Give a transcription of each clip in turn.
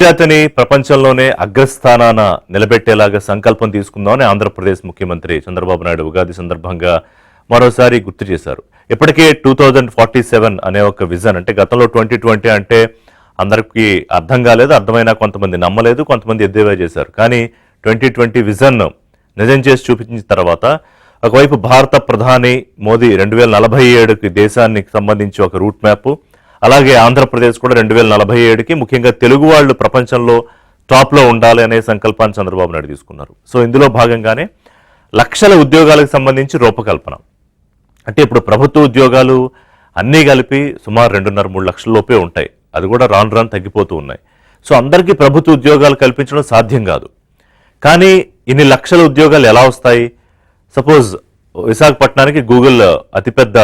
జాతిని ప్రపంచంలోనే అగ్రస్థానాన నిలబెట్టేలాగా సంకల్పం తీసుకుందామని ఆంధ్రప్రదేశ్ ముఖ్యమంత్రి చంద్రబాబు నాయుడు ఉగాది సందర్భంగా మరోసారి గుర్తు చేశారు. ఇప్పటికే 2047 అనే ఒక విజన్, అంటే గతంలో 2020 అంటే అందరికీ అర్థం కాలేదు, అర్థమైనా కొంతమంది నమ్మలేదు, కొంతమంది ఎద్దేవా చేశారు. కానీ 2020 విజన్ నిజం చేసి చూపించిన తర్వాత ఒకవైపు భారత ప్రధాని మోదీ 2047కి దేశానికి సంబంధించి ఒక రూట్ మ్యాప్, అలాగే ఆంధ్రప్రదేశ్ కూడా 2047కి ముఖ్యంగా తెలుగు వాళ్ళు ప్రపంచంలో టాప్లో ఉండాలి అనే సంకల్పాన్ని చంద్రబాబు నాయుడు తీసుకున్నారు. సో ఇందులో భాగంగానే లక్షల ఉద్యోగాలకు సంబంధించి రూపకల్పన. అంటే ఇప్పుడు ప్రభుత్వ ఉద్యోగాలు అన్నీ కలిపి సుమారు 2.5-3 లక్షల లోపే ఉంటాయి. అది కూడా రాను రాను తగ్గిపోతూ ఉన్నాయి. సో అందరికీ ప్రభుత్వ ఉద్యోగాలు కల్పించడం సాధ్యం కాదు. కానీ ఇన్ని లక్షల ఉద్యోగాలు ఎలా వస్తాయి? సపోజ్ విశాఖపట్నానికి గూగుల్ అతిపెద్ద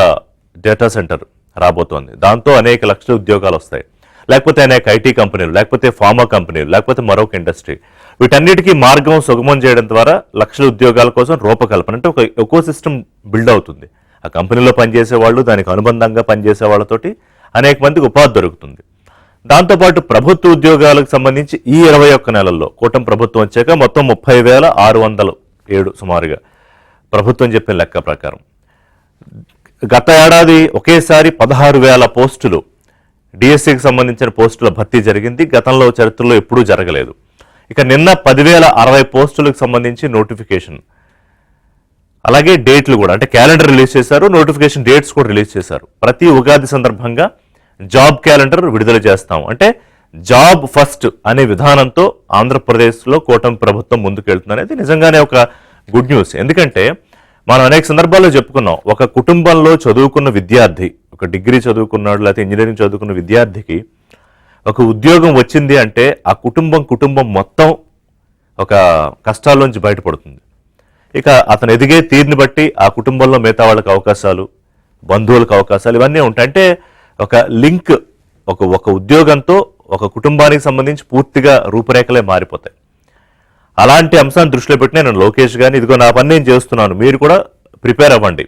డేటా సెంటర్ రాబోతోంది, దాంతో అనేక లక్షల ఉద్యోగాలు వస్తాయి. లేకపోతే అనేక ఐటీ కంపెనీలు, లేకపోతే ఫార్మా కంపెనీలు, లేకపోతే మరొక ఇండస్ట్రీ, వీటన్నిటికీ మార్గం సుగమం చేయడం ద్వారా లక్షల ఉద్యోగాల కోసం రూపకల్పన, అంటే ఒక ఎకో సిస్టమ్ బిల్డ్ అవుతుంది. ఆ కంపెనీలో పనిచేసే వాళ్ళు, దానికి అనుబంధంగా పనిచేసే వాళ్ళతోటి అనేక మందికి ఉపాధి దొరుకుతుంది. దాంతోపాటు ప్రభుత్వ ఉద్యోగాలకు సంబంధించి ఈ 21 నెలల్లో కూటమి ప్రభుత్వం వచ్చాక మొత్తం 30,607 సుమారుగా ప్రభుత్వం చెప్పిన లెక్క ప్రకారం గత ఏడాది ఒకేసారి 16,000 పోస్టులు డిఎస్సికి సంబంధించిన పోస్టుల భర్తీ జరిగింది. గతంలో చరిత్రలో ఎప్పుడూ జరగలేదు. ఇక నిన్న 10,060 పోస్టులకు సంబంధించి నోటిఫికేషన్, అలాగే డేట్లు కూడా, అంటే క్యాలెండర్ రిలీజ్ చేశారు, నోటిఫికేషన్ డేట్స్ కూడా రిలీజ్ చేశారు. ప్రతి ఉగాది సందర్భంగా జాబ్ క్యాలెండర్ విడుదల చేస్తాం, అంటే జాబ్ ఫస్ట్ అనే విధానంతో ఆంధ్రప్రదేశ్లో కూటమి ప్రభుత్వం ముందుకెళ్తుంది అనేది నిజంగానే ఒక గుడ్ న్యూస్. ఎందుకంటే మనం అనేక సందర్భాల్లో చెప్పుకున్నాం, ఒక కుటుంబంలో చదువుకున్న విద్యార్థి, ఒక డిగ్రీ చదువుకున్నాడు లేకపోతే ఇంజనీరింగ్ చదువుకున్న విద్యార్థికి ఒక ఉద్యోగం వచ్చింది అంటే ఆ కుటుంబం మొత్తం ఒక కష్టాల్లోంచి బయటపడుతుంది. ఇక అతను ఎదిగే తీరుని బట్టి ఆ కుటుంబంలో మిగతా వాళ్ళకి అవకాశాలు, బంధువులకు అవకాశాలు ఇవన్నీ ఉంటాయి. అంటే ఒక లింక్, ఒక ఉద్యోగంతో ఒక కుటుంబానికి సంబంధించి పూర్తిగా రూపురేఖలే మారిపోతాయి. అలాంటి అంశాన్ని దృష్టిలో పెట్టి నేను లోకేష్ గాని, ఇదిగో నా పని నేను చేస్తున్నాను, మీరు కూడా ప్రిపేర్ అవ్వండి,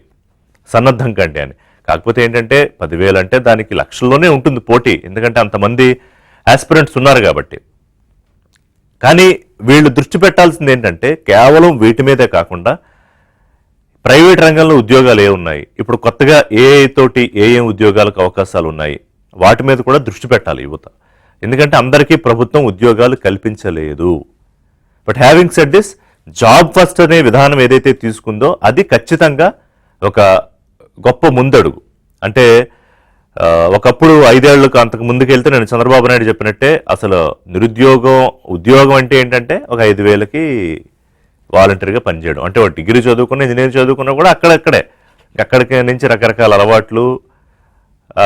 సన్నద్ధం కండి అని. కాకపోతే ఏంటంటే 10,000 అంటే దానికి లక్షల్లోనే ఉంటుంది పోటీ, ఎందుకంటే అంతమంది ఆస్పిరెంట్స్ ఉన్నారు కాబట్టి. కానీ వీళ్ళు దృష్టి పెట్టాల్సింది ఏంటంటే కేవలం వీటి మీదే కాకుండా ప్రైవేట్ రంగంలో ఉద్యోగాలు ఉన్నాయి, ఇప్పుడు కొత్తగా ఏఐ తోటి ఏం ఉద్యోగాలకు అవకాశాలు ఉన్నాయి, వాటి మీద కూడా దృష్టి పెట్టాలి యువత. ఎందుకంటే అందరికీ ప్రభుత్వం ఉద్యోగాలు కల్పించలేదు. But having said this, job first అనే విధానం ఏదైతే తీసుకుందో అది ఖచ్చితంగా ఒక గొప్ప ముందడుగు. అంటే ఒకప్పుడు 5 ఏళ్లకు అంతకు ముందుకెళ్తే నేను చంద్రబాబు నాయుడు చెప్పినట్టే అసలు ఉద్యోగం అంటే ఏంటంటే ఒక 5,000కి వాలంటీర్గా పనిచేయడం, అంటే ఒక డిగ్రీ చదువుకున్న, ఇంజనీరింగ్ చదువుకున్నా కూడా అక్కడికి నుంచి రకరకాల అలవాట్లు,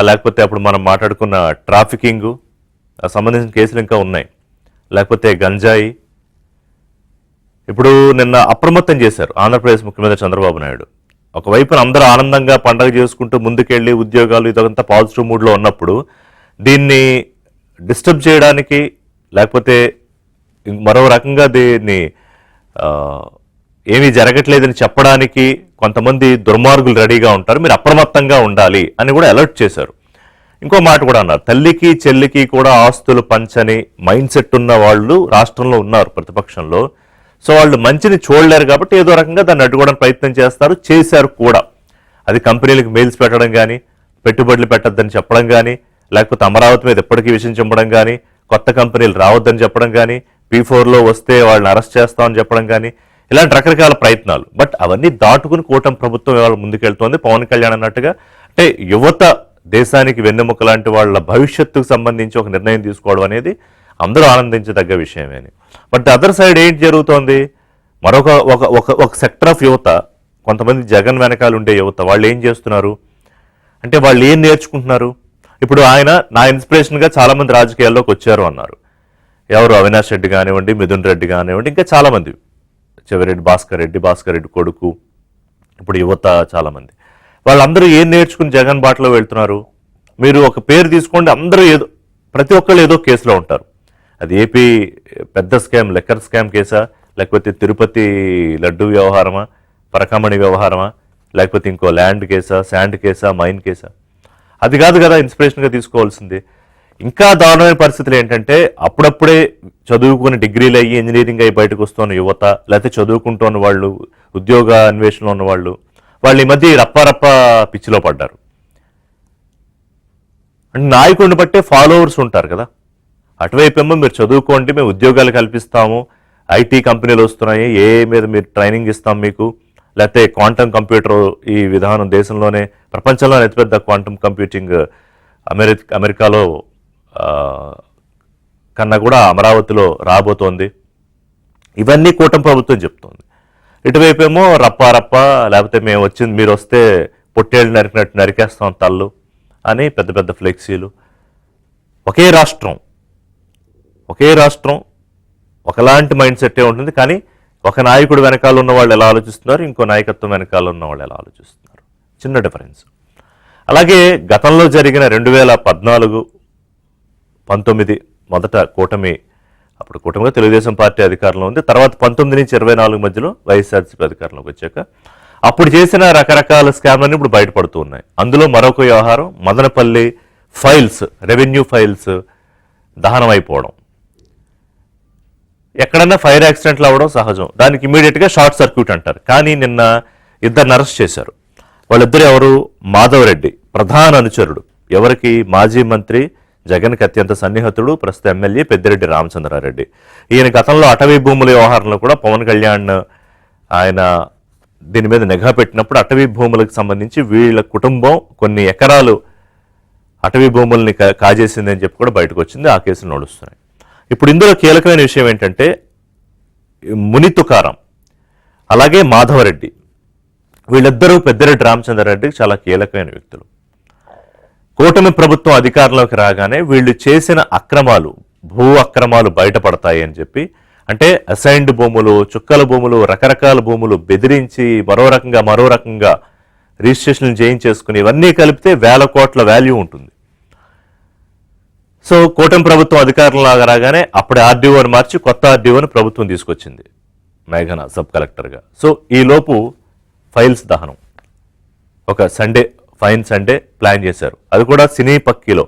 లేకపోతే అప్పుడు మనం మాట్లాడుకున్న ట్రాఫికింగ్ సంబంధించిన కేసులు ఇంకా ఉన్నాయి, లేకపోతే గంజాయి. ఇప్పుడు నిన్న అప్రమత్తం చేశారు ఆంధ్రప్రదేశ్ ముఖ్యమంత్రి చంద్రబాబు నాయుడు. ఒకవైపున అందరూ ఆనందంగా పండగ చేసుకుంటూ ముందుకెళ్ళి ఉద్యోగాలు ఇదంతా పాజిటివ్ మూడ్లో ఉన్నప్పుడు దీన్ని డిస్టర్బ్ చేయడానికి, లేకపోతే మరో రకంగా దీన్ని ఏమీ జరగట్లేదని చెప్పడానికి కొంతమంది దుర్మార్గులు రెడీగా ఉంటారు, మీరు అప్రమత్తంగా ఉండాలి అని కూడా అలర్ట్ చేశారు. ఇంకో మాట కూడా అన్నారు, తల్లికి చెల్లికి కూడా ఆస్తులు పంచని మైండ్ సెట్ ఉన్న వాళ్ళు రాష్ట్రంలో ఉన్నారు ప్రతిపక్షంలో. సో వాళ్ళు మంచిని చూడలేరు కాబట్టి ఏదో రకంగా దాన్ని అడ్డుకోవడానికి ప్రయత్నం చేశారు కూడా. అది కంపెనీలకు మెయిల్స్ పెట్టడం కానీ, పెట్టుబడులు పెట్టద్దని చెప్పడం కానీ, లేకపోతే అమరావతి మీద ఎప్పటికీ విషయం చెప్పడం కానీ, కొత్త కంపెనీలు రావద్దని చెప్పడం కానీ, P4లో వస్తే వాళ్ళని అరెస్ట్ చేస్తామని చెప్పడం కానీ, ఇలాంటి రకరకాల ప్రయత్నాలు. బట్ అవన్నీ దాటుకుని కూటమి ప్రభుత్వం ఇవాళ ముందుకెళ్తోంది. పవన్ కళ్యాణ్ అన్నట్టుగా, అంటే యువత దేశానికి వెన్నెముక లాంటి వాళ్ళ భవిష్యత్తుకు సంబంధించి ఒక నిర్ణయం తీసుకోవడం అనేది అందరూ ఆనందించదగ్గ విషయమే. బట్ అదర్ సైడ్ ఏంటి జరుగుతోంది, మరొక ఒక సెక్టర్ ఆఫ్ యువత, కొంతమంది జగన్ వెనకాల ఉండే యువత, వాళ్ళు ఏం చేస్తున్నారు అంటే వాళ్ళు ఏం నేర్చుకుంటున్నారు. ఇప్పుడు ఆయన నా ఇన్స్పిరేషన్గా చాలామంది రాజకీయాల్లోకి వచ్చారు అన్నారు. ఎవరు? అవినాష్ రెడ్డి కానివ్వండి, మిథున్ రెడ్డి కానివ్వండి, ఇంకా చాలామంది, చెవిరెడ్డి భాస్కర్ రెడ్డి కొడుకు, ఇప్పుడు యువత చాలామంది. వాళ్ళందరూ ఏం నేర్చుకుని జగన్ బాటలో వెళ్తున్నారు. మీరు ఒక పేరు తీసుకోండి, అందరూ ప్రతి ఒక్కళ్ళు ఏదో కేసులో ఉంటారు. అది ఏపీ పెద్ద స్కామ్, లెక్కర్ స్కామ్ కేసా, లేకపోతే తిరుపతి లడ్డు వ్యవహారమా, పరకామణి వ్యవహారమా, లేకపోతే ఇంకో ల్యాండ్ కేసా, శాండ్ కేసా, మైన్ కేసా. అది కాదు కదా ఇన్స్పిరేషన్గా తీసుకోవాల్సింది. ఇంకా దారుణమైన పరిస్థితులు ఏంటంటే అప్పుడప్పుడే చదువుకుని డిగ్రీలు అయ్యి ఇంజనీరింగ్ అయ్యి బయటకు వస్తున్న యువత, లేకపోతే చదువుకుంటున్న వాళ్ళు, ఉద్యోగ అన్వేషణలో ఉన్న వాళ్ళు ఈ మధ్య రప్పారప్ప పిచ్చిలో పడ్డారు. అంటే నాయకుడిని బట్టే ఫాలోవర్స్ ఉంటారు కదా. అటువైపు ఏమో మీరు చదువుకోండి, మేము ఉద్యోగాలు కల్పిస్తాము, ఐటీ కంపెనీలు వస్తున్నాయి, ఏ మీద మీరు ట్రైనింగ్ ఇస్తాం మీకు, లేకపోతే క్వాంటమ్ కంప్యూటర్ ఈ విధానం దేశంలోనే ప్రపంచంలోనే అతిపెద్ద క్వాంటమ్ కంప్యూటింగ్ అమెరికాలో కన్నా కూడా అమరావతిలో రాబోతోంది. ఇవన్నీ కూటమి ప్రభుత్వం చెప్తోంది. ఇటువైపు ఏమో రప్ప లేకపోతే మేము వచ్చింది మీరు వస్తే పొట్టేళ్ళు నరికినట్టు నరికేస్తాం తల్లు అని పెద్ద పెద్ద ఫ్లెక్సీలు. ఒకే రాష్ట్రం ఒకలాంటి మైండ్ సెట్టే ఉంటుంది. కానీ ఒక నాయకుడు వెనకాల ఉన్న వాళ్ళు ఎలా ఆలోచిస్తున్నారు, ఇంకో నాయకత్వం వెనకాల ఉన్న వాళ్ళు ఎలా ఆలోచిస్తున్నారు, చిన్న డిఫరెన్స్. అలాగే గతంలో జరిగిన 2014-19 మొదట కూటమి, అప్పుడు కూటమిగా తెలుగుదేశం పార్టీ అధికారంలో ఉంది. తర్వాత 19 నుంచి 24 మధ్యలో వైఎస్ఆర్సీపీ అధికారంలోకి వచ్చాక అప్పుడు చేసిన రకరకాల స్కామ్లన్నీ ఇప్పుడు బయటపడుతూ ఉన్నాయి. అందులో మరొక వ్యవహారం మదనపల్లి ఫైల్స్, రెవెన్యూ ఫైల్స్ దహనం అయిపోవడం. ఎక్కడన్నా ఫైర్ యాక్సిడెంట్లు అవ్వడం సహజం, దానికి ఇమీడియట్గా షార్ట్ సర్క్యూట్ అంటారు. కానీ నిన్న ఇద్దరిని అరెస్ట్ చేశారు. వాళ్ళిద్దరు ఎవరు? మాధవరెడ్డి ప్రధాన అనుచరుడు, ఎవరికి? మాజీ మంత్రి జగన్కి అత్యంత సన్నిహితుడు, ప్రస్తుత ఎమ్మెల్యే పెద్దిరెడ్డి రామచంద్రారెడ్డి. ఈయన గతంలో అటవీ భూముల వ్యవహారంలో కూడా పవన్ కళ్యాణ్ ఆయన దీని మీద నిఘా పెట్టినప్పుడు అటవీ భూములకు సంబంధించి వీళ్ళ కుటుంబం కొన్ని ఎకరాలు అటవీ భూముల్ని కాజేసిందని చెప్పి కూడా బయటకు వచ్చింది. ఆ కేసులు నడుస్తున్నాయి. ఇప్పుడు ఇందులో కీలకమైన విషయం ఏంటంటే ముని తుకారం అలాగే మాధవరెడ్డి, వీళ్ళిద్దరూ పెద్దిరెడ్డి రామచంద్రారెడ్డికి చాలా కీలకమైన వ్యక్తులు. కూటమి ప్రభుత్వం అధికారంలోకి రాగానే వీళ్ళు చేసిన అక్రమాలు, భూ అక్రమాలు బయటపడతాయి అని చెప్పి, అంటే అసైన్డ్ భూములు, చుక్కల భూములు, రకరకాల భూములు బెదిరించి మరో రకంగా రిజిస్ట్రేషన్లు చేయించేసుకుని ఇవన్నీ కలిపితే వేల కోట్ల వాల్యూ ఉంటుంది. సో కూటమి ప్రభుత్వం అధికారంలాగా రాగానే అప్పుడే ఆర్డీఓని మార్చి కొత్త ఆర్డీఓని ప్రభుత్వం తీసుకొచ్చింది, మేఘన సబ్ కలెక్టర్గా. సో ఈలోపు ఫైల్స్ దహనం ఒక ఫైన్ సండే ప్లాన్ చేశారు. అది కూడా సినీ పక్కీలో,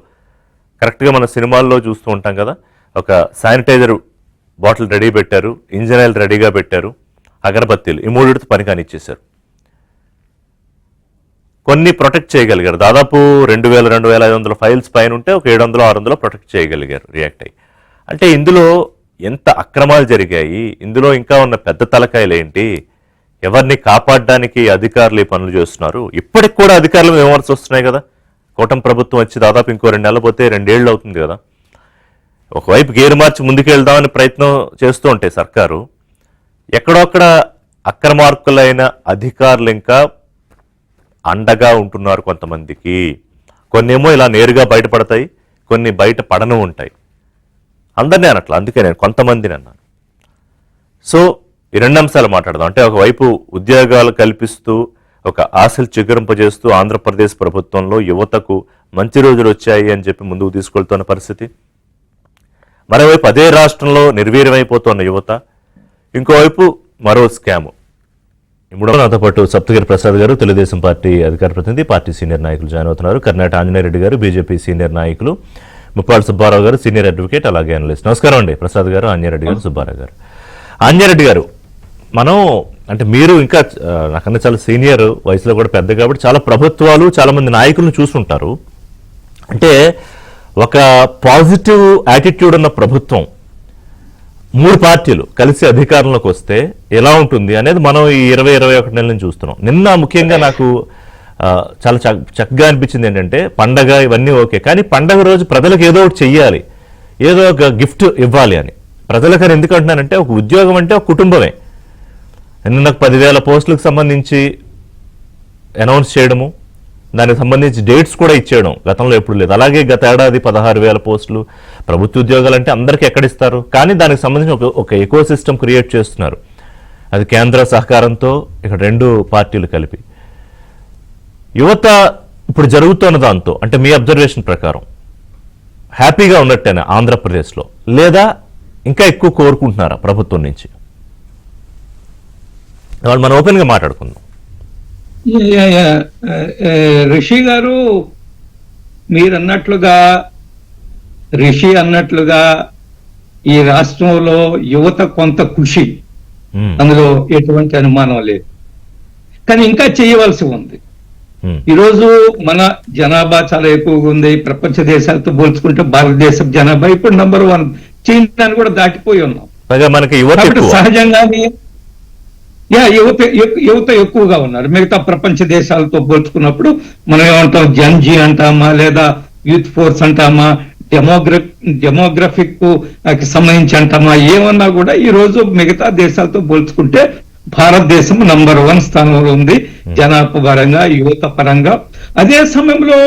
కరెక్ట్గా మన సినిమాల్లో చూస్తూ ఉంటాం కదా, ఒక శానిటైజర్ బాటిల్ రెడీ పెట్టారు, ఇంజిన్ ఆయిల్ రెడీగా పెట్టారు, అగరబత్తీలు, ఈ మూడితో పని కానిచ్చేశారు. కొన్ని ప్రొటెక్ట్ చేయగలిగారు. దాదాపు 2000-2500 ఫైల్స్ పైన ఉంటే ఒక 700-600 ప్రొటెక్ట్ చేయగలిగారు రియాక్ట్ అయ్యి. అంటే ఇందులో ఎంత అక్రమాలు జరిగాయి, ఇందులో ఇంకా ఉన్న పెద్ద తలకాయలు ఏంటి, ఎవరిని కాపాడడానికి అధికారులు ఈ పనులు చేస్తున్నారు. ఇప్పటికి కూడా అధికారులు విమర్శ వస్తున్నాయి కదా. కూటమి ప్రభుత్వం వచ్చి దాదాపు ఇంకో 2 నెలలు పోతే 2 ఏళ్ళు అవుతుంది కదా. ఒకవైపు గేరు మార్చి ముందుకెళ్దామని ప్రయత్నం చేస్తూ ఉంటే సర్కారు, ఎక్కడొక్కడ అక్రమార్కులైన అధికారులు ఇంకా అండగా ఉంటున్నారు కొంతమందికి. కొన్నేమో ఇలా నేరుగా బయటపడతాయి, కొన్ని బయట పడను ఉంటాయి. అందరినీ అనట్లా, అందుకే నేను కొంతమందిని అన్నాను. సో ఈ 2 అంశాలు మాట్లాడదాం. అంటే ఒకవైపు ఉద్యోగాలు కల్పిస్తూ ఒక ఆశలు చిగురింపజేస్తూ ఆంధ్రప్రదేశ్ ప్రభుత్వంలో యువతకు మంచి రోజులు వచ్చాయి అని చెప్పి ముందుకు తీసుకెళ్తున్న పరిస్థితి, మరోవైపు అదే రాష్ట్రంలో నిర్వీర్యమైపోతున్న యువత, ఇంకోవైపు మరో స్కాము. నాతో పాటు సప్తగిరి ప్రసాద్ గారు, తెలుగుదేశం పార్టీ అధికార ప్రతినిధి, పార్టీ సీనియర్ నాయకులు జాయిన్ అవుతున్నారు. కర్ణాటక ఆంజనేయరెడ్డి గారు, బీజేపీ సీనియర్ నాయకులు, ముప్పాళ్ళ సుబ్బారావు గారు, సీనియర్ అడ్వకేట్, అలాగే అనలిస్ట్. నమస్కారం అండి ప్రసాద్ గారు, ఆంజనేయరెడ్డి గారు, సుబ్బారావు గారు. ఆంజనేయరెడ్డి గారు, మనం అంటే మీరు ఇంకా నాకన్నా చాలా సీనియర్, వయసులో కూడా పెద్ద కాబట్టి చాలా ప్రభుత్వాలు, చాలా మంది నాయకులను చూసుంటారు. అంటే ఒక పాజిటివ్ యాటిట్యూడ్ ఉన్న ప్రభుత్వం 3 పార్టీలు కలిసి అధికారంలోకి వస్తే ఎలా ఉంటుంది అనేది మనం ఈ 20-21 నెలల నుంచి చూస్తున్నాం. నిన్న ముఖ్యంగా నాకు చాలా చక్కగా అనిపించింది ఏంటంటే, పండగ ఇవన్నీ ఓకే, కానీ పండగ రోజు ప్రజలకు ఏదో ఒకటి చెయ్యాలి, ఏదో ఒక గిఫ్ట్ ఇవ్వాలి అని. ప్రజలకని ఎందుకు అంటున్నానంటే, ఒక ఉద్యోగం అంటే ఒక కుటుంబమే. నిన్న 10,000 పోస్టులకు సంబంధించి అనౌన్స్ చేయడము, దానికి సంబంధించి డేట్స్ కూడా ఇచ్చేయడం గతంలో ఎప్పుడు లేదు. అలాగే గత ఏడాది 16,000 పోస్టులు ప్రభుత్వ ఉద్యోగాలు అంటే అందరికీ ఎక్కడిస్తారు, కానీ దానికి సంబంధించి ఒక ఎకో సిస్టమ్ క్రియేట్ చేస్తున్నారు. అది కేంద్ర సహకారంతో ఇక్కడ 2 పార్టీలు కలిపి. యువత ఇప్పుడు జరుగుతున్న దాంతో అంటే మీ అబ్జర్వేషన్ ప్రకారం హ్యాపీగా ఉన్నట్టేనా ఆంధ్రప్రదేశ్లో, లేదా ఇంకా ఎక్కువ కోరుకుంటున్నారా ప్రభుత్వం నుంచి? వాళ్ళు మనం ఓపెన్గా మాట్లాడుకుందాం. రిషి గారు, మీరన్నట్లుగా రిషి అన్నట్లుగా ఈ రాష్ట్రంలో యువత కొంత కృషి, అందులో ఎటువంటి అనుమానం లేదు. కానీ ఇంకా చేయవలసి ఉంది. ఈరోజు మన జనాభా చాలా ఎక్కువగా ఉంది. ప్రపంచ దేశాలతో పోల్చుకుంటే భారతదేశం జనాభా ఇప్పుడు నంబర్ 1, చైనాని కూడా దాటిపోయి ఉన్నాం. సహజంగానే యువత ఎక్కువగా ఉన్నారు. మిగతా ప్రపంచ దేశాలతో పోల్చుకున్నప్పుడు మనం ఏమంటాం, జన్జీ అంటామా, లేదా యూత్ ఫోర్స్ అంటామా, డెమోగ్రఫిక్ సంబంధించి అంటామా, ఏమన్నా కూడా ఈ రోజు మిగతా దేశాలతో పోల్చుకుంటే భారతదేశం నంబర్ 1 స్థానంలో ఉంది జనాభా పరంగా, యువత పరంగా. అదే సమయంలో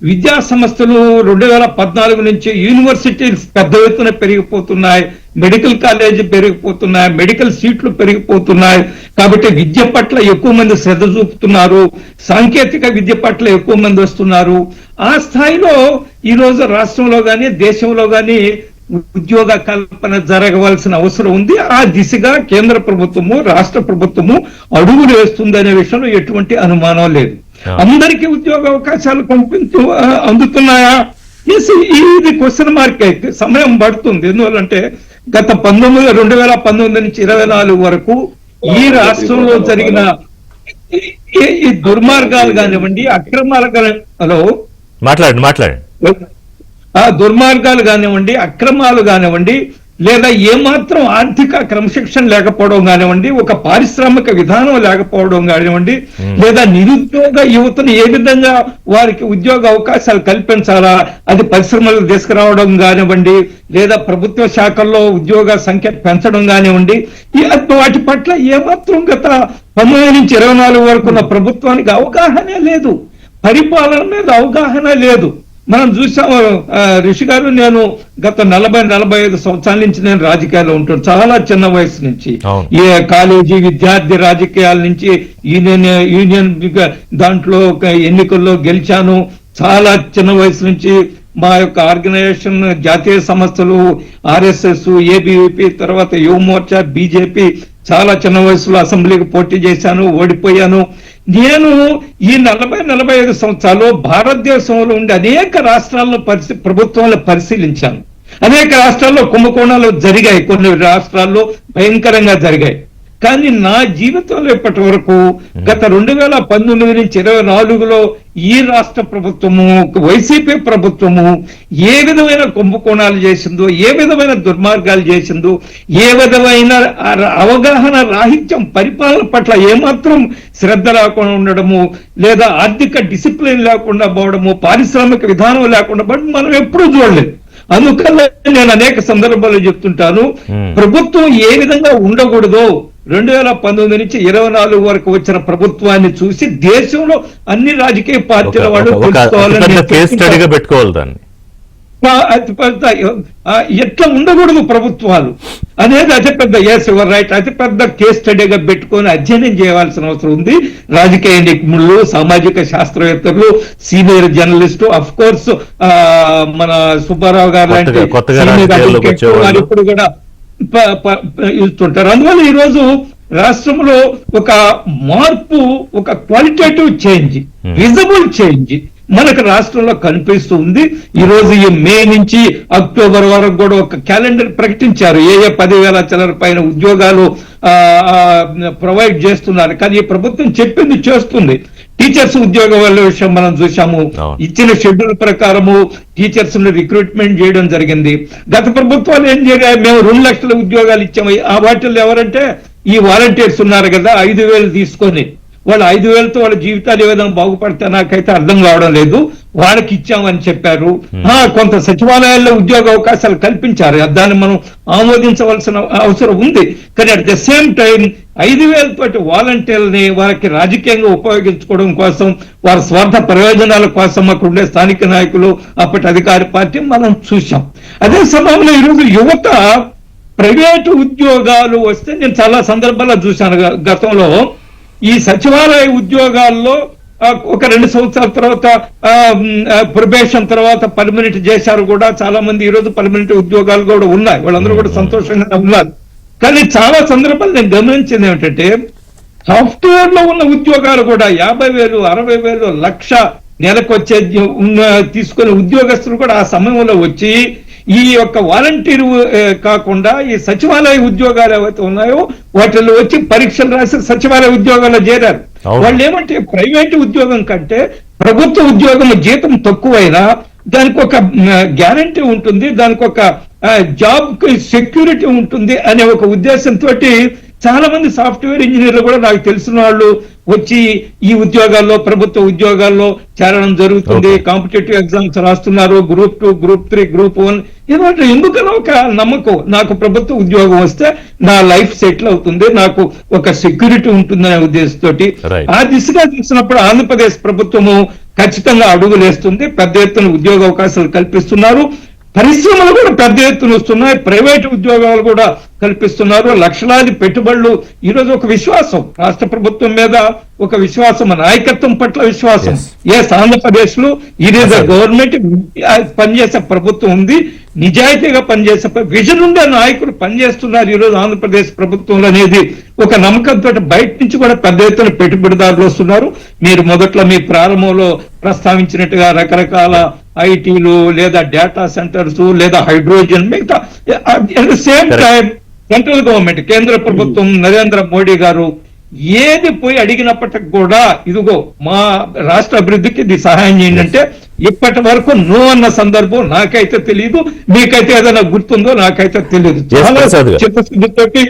విద్యా సంస్థలు 2014 నుంచి యూనివర్సిటీలు పెద్ద ఎత్తున పెరిగిపోతున్నాయి, మెడికల్ కాలేజీ పెరిగిపోతున్నాయి, మెడికల్ సీట్లు పెరిగిపోతున్నాయి. కాబట్టి విద్య పట్ల ఎక్కువ మంది శ్రద్ధ చూపుతున్నారు, సాంకేతిక విద్య పట్ల ఎక్కువ మంది వస్తున్నారు. ఆ స్థాయిలో ఈ రోజు రాష్ట్రంలో గాని దేశంలో గాని ఉద్యోగ కల్పన జరగవలసిన అవసరం ఉంది. ఆ దిశగా కేంద్ర ప్రభుత్వము రాష్ట్ర ప్రభుత్వము అడుగులు వేస్తుందనే విషయంలో ఎటువంటి అనుమానం లేదు. అందరికీ ఉద్యోగ అవకాశాలు అందుతున్నాయా? ఇది క్వశ్చన్ మార్క్. సమయం పడుతుంది. ఎందువల్లంటే గత 2019 నుంచి 24 వరకు ఈ రాష్ట్రంలో జరిగిన ఈ దుర్మార్గాలు కానివ్వండి, అక్రమాలు మాట్లాడండి దుర్మార్గాలు కానివ్వండి, అక్రమాలు కానివ్వండి, లేదా ఏమాత్రం ఆర్థిక క్రమశిక్షణ లేకపోవడం కానివ్వండి, ఒక పారిశ్రామిక విధానం లేకపోవడం కానివ్వండి, లేదా నిరుద్యోగ యువతను ఏ విధంగా వారికి ఉద్యోగ అవకాశాలు కల్పించాలా, అది పరిశ్రమలకు తీసుకురావడం కానివ్వండి, లేదా ప్రభుత్వ శాఖల్లో ఉద్యోగ సంఖ్య పెంచడం కానివ్వండి, వాటి పట్ల ఏమాత్రం గత 19 నుంచి 24 వరకు ఉన్న ప్రభుత్వానికి అవగాహనే లేదు, పరిపాలన మీద అవగాహన లేదు. మనం చూసాము రిషి గారు, నేను గత 40-45 సంవత్సరాల నుంచి నేను రాజకీయాల్లో ఉంటాను. చాలా చిన్న వయసు నుంచి కాలేజీ విద్యార్థి రాజకీయాల నుంచి యూనియన్ దాంట్లో ఎన్నికల్లో గెలిచాను. చాలా చిన్న వయసు నుంచి మా యొక్క ఆర్గనైజేషన్ జాతీయ సంస్థలు RSS, ABVP, తర్వాత యువ మోర్చా, బీజేపీ చాలా చిన్న వయసులో అసెంబ్లీకి పోటీ చేశాను, ఓడిపోయాను. నేను ఈ 40-45 సంవత్సరాలు భారతదేశంలో ఉండి అనేక రాష్ట్రాల్లో ప్రభుత్వాలను పరిశీలించాను. అనేక రాష్ట్రాల్లో కుంభకోణాలు జరిగాయి, కొన్ని రాష్ట్రాల్లో భయంకరంగా జరిగాయి. కానీ నా జీవితంలో ఇప్పటి వరకు గత 2019 నుంచి 24లో ఈ రాష్ట్ర ప్రభుత్వము, వైసీపీ ప్రభుత్వము ఏ విధమైన కుంభకోణాలు చేసిందో, ఏ విధమైన దుర్మార్గాలు చేసిందో, ఏ విధమైన అవగాహన రాహిత్యం, పరిపాలన పట్ల ఏమాత్రం శ్రద్ధ లేకుండా ఉండడము, లేదా ఆర్థిక డిసిప్లిన్ లేకుండా పోవడము, పారిశ్రామిక విధానం లేకుండా పోవడం మనం ఎప్పుడూ చూడలేదు. అందుకని నేను అనేక సందర్భాల్లో చెప్తుంటాను, ప్రభుత్వం ఏ విధంగా ఉండకూడదో 2019 నుంచి 24 వరకు వచ్చిన ప్రభుత్వాన్ని చూసి దేశంలో అన్ని రాజకీయ పార్టీల వాళ్ళు పెట్టుకోవాలి. అతిపెద్ద ఎట్లా ఉండకూడదు ప్రభుత్వాలు అనేది అతిపెద్ద రైట్ అతిపెద్ద కేస్ స్టడీగా పెట్టుకొని అధ్యయనం చేయాల్సిన అవసరం ఉంది. రాజకీయ నిపుణులు, సామాజిక శాస్త్రవేత్తలు, సీనియర్ జర్నలిస్టు, అఫ్ కోర్స్ మన సుబ్బారావు గారు లాంటి వారు ఇప్పుడు కూడా ఇస్తుంటారు. అందువల్ల ఈరోజు రాష్ట్రంలో ఒక మార్పు, ఒక క్వాలిటేటివ్ చేంజ్, విజిబుల్ చేంజ్ మనకు రాష్ట్రంలో కనిపిస్తూ ఉంది. ఈ రోజు ఈ మే నుంచి అక్టోబర్ వరకు కూడా ఒక క్యాలెండర్ ప్రకటించారు. 10,000 చిల్లర పైన ఉద్యోగాలు ప్రొవైడ్ చేస్తున్నారు. కానీ ఈ ప్రభుత్వం చెప్పింది చేస్తుంది. టీచర్స్ ఉద్యోగాల విషయం మనం చూసాము. ఇచ్చిన షెడ్యూల్ ప్రకారము టీచర్స్ రిక్రూట్మెంట్ చేయడం జరిగింది. గత ప్రభుత్వాలు ఏం చేయాలి, మేము 2 లక్షల ఉద్యోగాలు ఇచ్చాము. ఆ వాటిల్లో ఎవరంటే ఈ వాలంటీర్స్ ఉన్నారు కదా, 5,000 తీసుకొని వాళ్ళు 5,000తో వాళ్ళ జీవితాలు ఏ విధంగా బాగుపడితే నాకైతే అర్థం కావడం లేదు. వాళ్ళకి ఇచ్చామని చెప్పారు. కొంత సచివాలయాల్లో ఉద్యోగ అవకాశాలు కల్పించారు, దాన్ని మనం ఆమోదించవలసిన అవసరం ఉంది. కానీ అట్ ద సేమ్ టైం 5,000 తోటి వాలంటీర్లని వారికి రాజకీయంగా ఉపయోగించుకోవడం కోసం, వారి స్వార్థ ప్రయోజనాల కోసం అక్కడ ఉండే స్థానిక నాయకులు, అప్పటి అధికార పార్టీ మనం చూసాం. అదే సమయంలో ఈరోజు యువత ప్రైవేటు ఉద్యోగాలు వస్తే నేను చాలా సందర్భాల్లో చూశాను. గతంలో ఈ సచివాలయ ఉద్యోగాల్లో ఒక 2 సంవత్సరాల తర్వాత ప్రొబేషన్ తర్వాత పర్మనెంట్ చేశారు కూడా. చాలా మంది ఈ రోజు పర్మనెంట్ ఉద్యోగాలు కూడా ఉన్నాయి, వాళ్ళందరూ కూడా సంతోషంగా ఉన్నారు. కానీ చాలా సందర్భాలు నేను గమనించింది ఏమిటంటే, సాఫ్ట్వేర్ లో ఉన్న ఉద్యోగాలు కూడా 50,000, 60,000, 1,00,000 నెలకు వచ్చే తీసుకునే ఉద్యోగస్తులు కూడా ఆ సమయంలో వచ్చి ఈ యొక్క వాలంటీర్ కాకుండా ఈ సచివాలయ ఉద్యోగాలు ఏవైతే ఉన్నాయో వాటిల్లో వచ్చి పరీక్షలు రాసి సచివాలయ ఉద్యోగాల్లో చేరారు. వాళ్ళు ఏమంటే ప్రైవేట్ ఉద్యోగం కంటే ప్రభుత్వ ఉద్యోగం జీతం తక్కువైనా దానికి ఒక గ్యారంటీ ఉంటుంది, దానికి ఒక జాబ్ సెక్యూరిటీ ఉంటుంది అనే ఒక ఉద్దేశంతో చాలా మంది సాఫ్ట్వేర్ ఇంజనీర్లు కూడా నాకు తెలిసిన వాళ్ళు వచ్చి ఈ ఉద్యోగాల్లో ప్రభుత్వ ఉద్యోగాల్లో చేరడం జరుగుతుంది. కాంపిటేటివ్ ఎగ్జామ్స్ రాస్తున్నారు, గ్రూప్ 2, గ్రూప్ 3, గ్రూప్ 1. ఎందుకనో ఒక నమ్మకం, నాకు ప్రభుత్వ ఉద్యోగం వస్తే నా లైఫ్ సెటిల్ అవుతుంది, నాకు ఒక సెక్యూరిటీ ఉంటుందనే ఉద్దేశంతో ఆ దిశగా చూసినప్పుడు ఆంధ్రప్రదేశ్ ప్రభుత్వము ఖచ్చితంగా అడుగులేస్తుంది, పెద్ద ఎత్తున ఉద్యోగ అవకాశాలు కల్పిస్తున్నారు. పరిశ్రమలు కూడా పెద్ద ఎత్తున వస్తున్నాయి, ప్రైవేట్ ఉద్యోగాలు కూడా కల్పిస్తున్నారు, లక్షలాది పెట్టుబడులు. ఈ రోజు ఒక విశ్వాసం రాష్ట్ర ప్రభుత్వం మీద, ఒక విశ్వాసం, నాయకత్వం పట్ల విశ్వాసం. ఆంధ్రప్రదేశ్ లో ఇది గవర్నమెంట్ పనిచేసే ప్రభుత్వం ఉంది, నిజాయితీగా పనిచేసే విజన్ ఉండే నాయకులు పనిచేస్తున్నారు ఈ రోజు ఆంధ్రప్రదేశ్ ప్రభుత్వంలో అనేది ఒక నమ్మకంతో బయట నుంచి కూడా పెద్ద ఎత్తున పెట్టుబడిదారులు వస్తున్నారు. మీరు మొదట్లో మీ ప్రారంభంలో ప్రస్తావించినట్టుగా రకరకాల ఐటీలు లేదా డేటా సెంటర్స్ లేదా హైడ్రోజన్, మిగతా సేమ్ టైం సెంట్రల్ గవర్నమెంట్, కేంద్ర ప్రభుత్వం నరేంద్ర మోడీ గారు ఏది పోయి అడిగినప్పటికి కూడా ఇదిగో మా రాష్ట్ర అభివృద్ధికి ఇది సహాయం చేయండి అంటే ఇప్పటి వరకు నో అన్న సందర్భం నాకైతే తెలియదు. మీకైతే ఏదైనా గుర్తుందో నాకైతే తెలియదు. చాలా చిత్తశుద్ధితోటి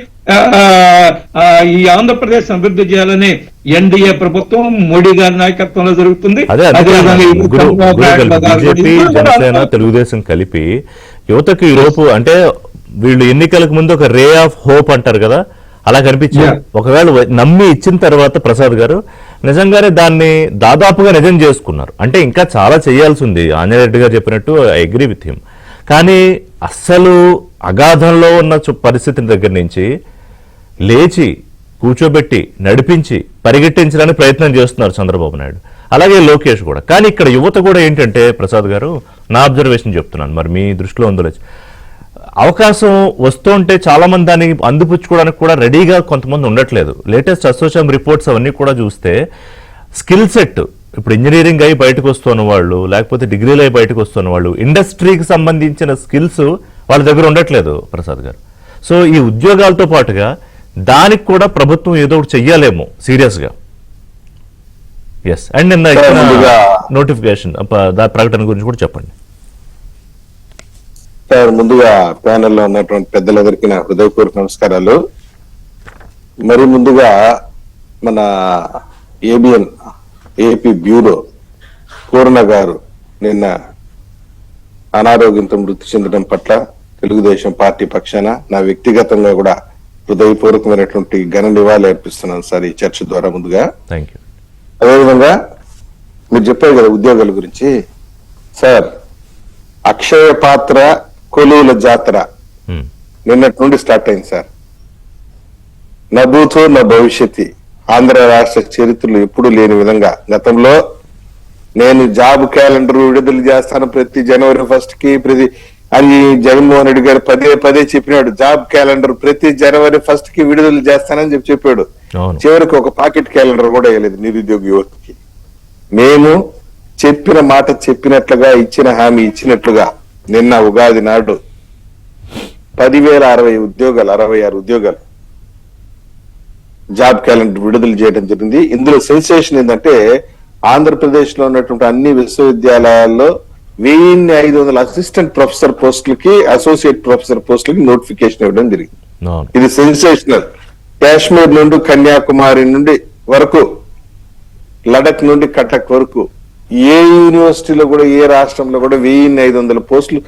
ఈ ఆంధ్రప్రదేశ్ అభివృద్ధి చేయాలని ఎన్డీఏ ప్రభుత్వం మోడీ గారి నాయకత్వంలో జరుగుతుంది. బీజేపీ, జనసేన, తెలుగుదేశం కలిపి యువతకు ఈరోజు అంటే వీళ్ళు ఎన్నికలకు ముందు ఒక రే ఆఫ్ హోప్ అంటారు కదా, అలా కనిపించింది. ఒకవేళ నమ్మి ఇచ్చిన తర్వాత ప్రసాద్ గారు నిజంగానే దాన్ని దాదాపుగా నిజం చేసుకున్నారు. అంటే ఇంకా చాలా చేయాల్సి ఉంది, ఆంజనేయ రెడ్డి గారు చెప్పినట్టు ఐ అగ్రీ విత్ హిమ్. కానీ అస్సలు అగాధంలో ఉన్న పరిస్థితి దగ్గర నుంచి లేచి కూర్చోబెట్టి నడిపించి పరిగెట్టించడానికి ప్రయత్నం చేస్తున్నారు చంద్రబాబు నాయుడు, అలాగే లోకేష్ కూడా. కానీ ఇక్కడ యువత కూడా ఏంటంటే ప్రసాద్ గారు, నా అబ్జర్వేషన్ చెప్తున్నాను, మరి మీ దృష్టిలో ఉందో అవకాశం వస్తుంటే చాలా మంది దాన్ని అందిపుచ్చుకోవడానికి కూడా రెడీగా కొంతమంది ఉండట్లేదు. లేటెస్ట్ అసోసియేషన్ రిపోర్ట్స్ అవన్నీ కూడా చూస్తే స్కిల్ సెట్, ఇప్పుడు ఇంజనీరింగ్ అయి బయటకు వస్తున్న వాళ్ళు, లేకపోతే డిగ్రీలు అయి బయటకు వస్తున్న వాళ్ళు, ఇండస్ట్రీకి సంబంధించిన స్కిల్స్ వాళ్ళ దగ్గర ఉండట్లేదు ప్రసాద్ గారు. సో ఈ ఉద్యోగాలతో పాటుగా దానికి కూడా ప్రభుత్వం ఏదో ఒకటి చెయ్యాలేమో సీరియస్ గా. ఎస్, అండ్ నిన్న నోటిఫికేషన్ ప్రకటన గురించి కూడా చెప్పండి సార్. ముందుగా ప్యానెల్లో ఉన్నటువంటి పెద్దలందరికీ నా హృదయపూర్వక నమస్కారాలు. మరి ముందుగా మన ఏబిఎన్ ఏపీ బ్యూరో పూర్ణ గారు నిన్న అనారోగ్యంతో మృతి చెందడం పట్ల తెలుగుదేశం పార్టీ పక్షాన నా వ్యక్తిగతంగా కూడా హృదయపూర్వకమైనటువంటి ఘన నివాళి అర్పిస్తున్నాను సార్ ఈ చర్చ ద్వారా. ముందుగా అదేవిధంగా మీరు చెప్పారు కదా ఉద్యోగాల గురించి సార్, అక్షయ పాత్ర కొలువుల జాతర నిన్నటి నుండి స్టార్ట్ అయింది సార్. నా భూతో నా భవిష్యత్తు ఆంధ్ర రాష్ట్ర చరిత్రలో ఎప్పుడూ లేని విధంగా గతంలో నేను జాబ్ క్యాలెండర్ విడుదల చేస్తాను ప్రతి జనవరి 1st కి అని జగన్మోహన్ రెడ్డి గారు పదే చెప్పినాడు. జాబ్ క్యాలెండర్ ప్రతి జనవరి 1st కి విడుదల చేస్తానని చెప్పాడు. చివరికి ఒక పాకెట్ క్యాలెండర్ కూడా వేయలేదు నిరుద్యోగ యువతకి. మేము చెప్పిన మాట చెప్పినట్లుగా, ఇచ్చిన హామీ ఇచ్చినట్లుగా నిన్న ఉగాది నాడు 10,060 ఉద్యోగాలు, 66 ఉద్యోగాలు జాబ్ క్యాలెండర్ విడుదల చేయడం జరిగింది. ఇందులో సెన్సేషన్ ఏంటంటే ఆంధ్రప్రదేశ్ లో ఉన్నటువంటి అన్ని విశ్వవిద్యాలయాల్లో 1,500 అసిస్టెంట్ ప్రొఫెసర్ పోస్టులకి, అసోసియేట్ ప్రొఫెసర్ పోస్టులకి నోటిఫికేషన్ ఇవ్వడం జరిగింది. ఇది సెన్సేషనల్. కాశ్మీర్ నుండి కన్యాకుమారి నుండి వరకు, లడక్ నుండి కటక్ వరకు ఏ యూనివర్సిటీలో కూడా, ఏ రాష్ట్రంలో కూడా 1,500 పోస్టులు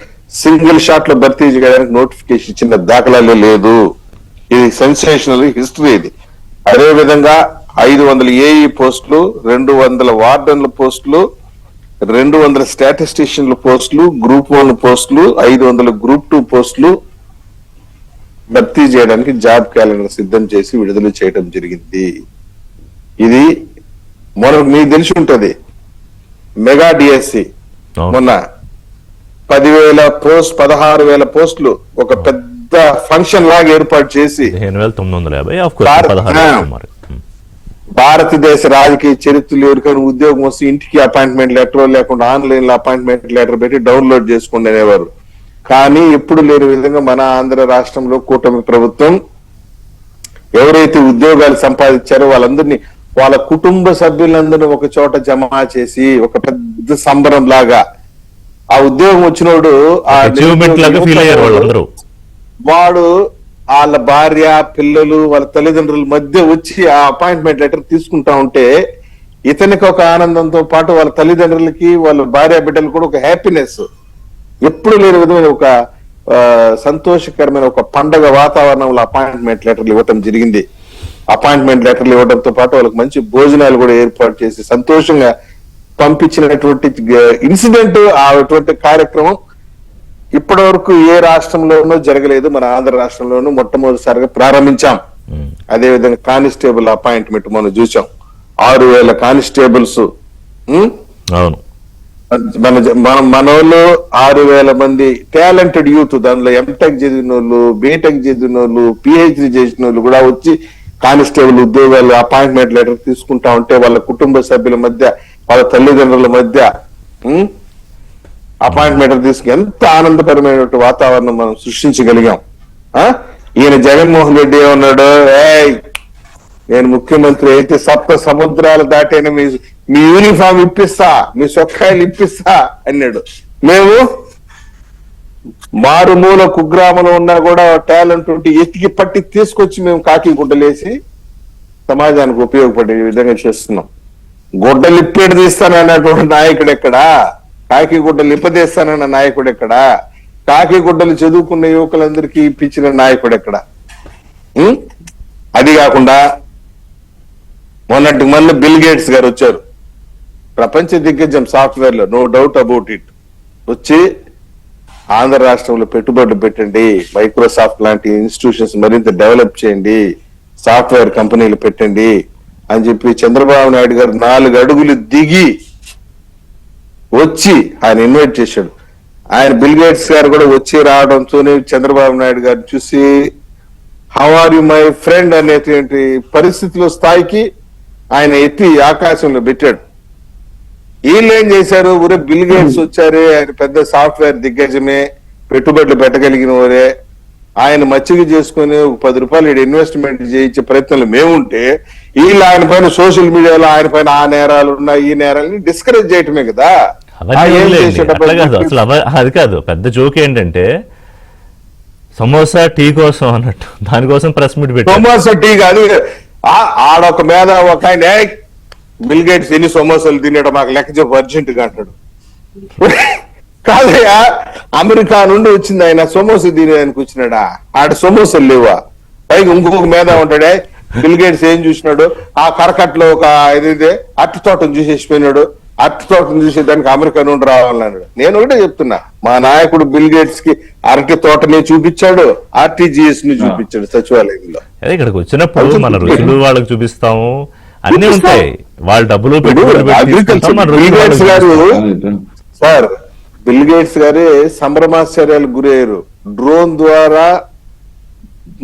సింగిల్ షాట్ లో భర్తీ చేయడానికి నోటిఫికేషన్ ఇచ్చిన దాఖలాలే లేదు. ఇది సెన్సేషనల్ హిస్టరీ ఇది. అదే విధంగా 500 ఏఈ పోస్టులు, 200 వార్డన్ల పోస్టులు, 200 స్టాటిస్టిషియన్ల పోస్టులు, గ్రూప్ 1 పోస్టులు, 500 గ్రూప్ 2 పోస్టులు భర్తీ చేయడానికి జాబ్ క్యాలెండర్ సిద్ధం చేసి విడుదల చేయడం జరిగింది. ఇది మనకు మీకు తెలిసి ఉంటది, మెగా డిఎస్సి మొన్న 16,000 పోస్టులు ఒక పెద్ద ఫంక్షన్ లాగా ఏర్పాటు చేసి భారతదేశ రాజకీయ చరిత్రలు ఎవరికైనా ఉద్యోగం వస్తే ఇంటికి అపాయింట్మెంట్ లెటర్ లేకుండా ఆన్లైన్ లో అపాయింట్మెంట్ లెటర్ పెట్టి డౌన్లోడ్ చేసుకోండి అనేవారు. కానీ ఎప్పుడు లేని విధంగా మన ఆంధ్ర రాష్ట్రంలో కూటమి ప్రభుత్వం ఎవరైతే ఉద్యోగాలు సంపాదించారో వాళ్ళందరినీ, వాళ్ళ కుటుంబ సభ్యులందరినీ ఒక చోట జమ చేసి ఒక పెద్ద సంబరం లాగా ఆ ఉద్యోగం వచ్చినోడు వాడు వాళ్ళ భార్య పిల్లలు వాళ్ళ తల్లిదండ్రుల మధ్య వచ్చి ఆ అపాయింట్మెంట్ లెటర్ తీసుకుంటా ఉంటే ఇతనికి ఒక ఆనందంతో పాటు వాళ్ళ తల్లిదండ్రులకి వాళ్ళ భార్య బిడ్డలు కూడా ఒక హ్యాపీనెస్, ఎప్పుడు లేని విధమైన ఒక సంతోషకరమైన ఒక పండగ వాతావరణంలో అపాయింట్మెంట్ లెటర్లు ఇవ్వటం జరిగింది. అపాయింట్మెంట్ లెటర్లు ఇవ్వడంతో పాటు వాళ్ళకి మంచి భోజనాలు కూడా ఏర్పాటు చేసి సంతోషంగా పంపించినటువంటి ఇన్సిడెంట్, అటువంటి కార్యక్రమం ఇప్పటి వరకు ఏ రాష్ట్రంలోనూ జరగలేదు. మన ఆంధ్ర రాష్ట్రంలోనూ మొట్టమొదటిసారిగా ప్రారంభించాం. అదేవిధంగా కానిస్టేబుల్ అపాయింట్మెంట్ మనం చూసాం. 6,000 కానిస్టేబుల్స్. అవును, మనోళ్ళు 6,000 మంది టాలెంటెడ్ యూత్, దానిలో ఎంటెక్ చదివిన వాళ్ళు, బీటెక్ చదివిన వాళ్ళు, పిహెచ్డి చేసిన వాళ్ళు కూడా వచ్చి కానిస్టేబుల్ ఉద్యోగాలు అపాయింట్మెంట్ లెటర్ తీసుకుంటా ఉంటే వాళ్ళ కుటుంబ సభ్యుల మధ్య వాళ్ళ తల్లిదండ్రుల మధ్య అపాయింట్మెంట్ తీసుకుని ఎంత ఆనందకరమైన వాతావరణం మనం సృష్టించగలిగాం. ఈయన జగన్మోహన్ రెడ్డి ఏమన్నాడు, నేను ముఖ్యమంత్రి అయితే సప్త సముద్రాలు దాటైన మీ యూనిఫామ్ ఇప్పిస్తా, మీ సొక్కాయలు ఇప్పిస్తా అన్నాడు. మేము మారుమూల కుగ్రామంలో ఉన్నా కూడా టాలెంట్ ఉంటే ఎత్తికి పట్టి తీసుకొచ్చి మేము కాకి గుడ్డలేసి సమాజానికి ఉపయోగపడే విధంగా చేస్తున్నాం. గుడ్డలు ఇప్పేడు తీస్తానన్నటువంటి నాయకుడు ఎక్కడా? కాకి గుడ్డలు ఇప్పదీస్తానన్న నాయకుడు ఎక్కడా? కాకి గుడ్డలు చదువుకున్న యువకులందరికీ ఇప్పించిన నాయకుడు ఎక్కడా? అది కాకుండా మొన్నటి మొన్న బిల్ గేట్స్ గారు వచ్చారు, ప్రపంచ దిగ్గజం సాఫ్ట్వేర్ లో, నో డౌట్ అబౌట్ ఇట్. వచ్చి ఆంధ్ర రాష్ట్రంలో పెట్టుబడులు పెట్టండి, మైక్రోసాఫ్ట్ లాంటి ఇన్స్టిట్యూషన్స్ మరింత డెవలప్ చేయండి, సాఫ్ట్వేర్ కంపెనీలు పెట్టండి అని చెప్పి చంద్రబాబు నాయుడు గారు 4 అడుగులు దిగి వచ్చి ఆయన ఇన్వైట్ చేశాడు. ఆయన బిల్ గేట్స్ గారు కూడా వచ్చి రావడంతోనే చంద్రబాబు నాయుడు గారు చూసి how are you my friend అనేటువంటి పరిస్థితిలో స్థాయికి ఆయన ఎత్తి ఆకాశంలో పెట్టాడు. వీళ్ళు ఏం చేశారు, ఊరే బిల్ గేట్స్ వచ్చారే, ఆయన పెద్ద సాఫ్ట్వేర్ దిగ్గజమే, పెట్టుబడులు పెట్టగలిగిన వారే, ఆయన మచ్చిక చేసుకుని ఒక 10 రూపాయలు ఇన్వెస్ట్మెంట్ చేయించే ప్రయత్నంలో మేముంటే వీళ్ళు ఆయన పైన సోషల్ మీడియాలో ఆయన పైన ఆ నేరాలు ఉన్నాయి, ఈ నేరాలని డిస్కరేజ్ చేయటమే కదా. అసలు అది కాదు, పెద్ద జోక్ ఏంటంటే సమోసా టీ కోసం అన్నట్టు, దానికోసం ప్రెస్ మీట్ పెట్టి సమోసా టీ కాదు, ఆడొక మీద ఒక ఆయన బిల్ గేట్స్ ఎన్ని సమోసాలు తినేటో మాకు లెక్క చెప్పు అర్జెంట్ గా అంటాడు. కాదయ్యా, అమెరికా నుండి వచ్చింది ఆయన సమోసా తినేదానికి వచ్చినాడా? ఆడ సమోసాలు లేవా? పైగా ఇంకొక మీద ఉంటాడే బిల్ గేట్స్ ఏం చూసినాడు, ఆ కరకట్లో ఒక ఇదే అట్టి తోటను చూసేసిపోయినాడు, అట్టి తోటను చూసేదానికి అమెరికా నుండి రావాలన్నాడు. నేను ఒకటే చెప్తున్నా, మా నాయకుడు బిల్ గేట్స్ కి అరటి తోటని చూపించాడు, ఆర్టీజీఎస్ ని చూపించాడు సచివాలయంలో. అదే ఇక్కడికి వచ్చినప్పుడు మన రుచులు వాళ్ళకి చూపిస్తాము, అన్ని ఉంటాయి, వాళ్ళ డబ్బులు సార్. బిల్ గేట్స్ గారే సంభ్రమాశ్చర్యాలకు గురయ్యారు. డ్రోన్ ద్వారా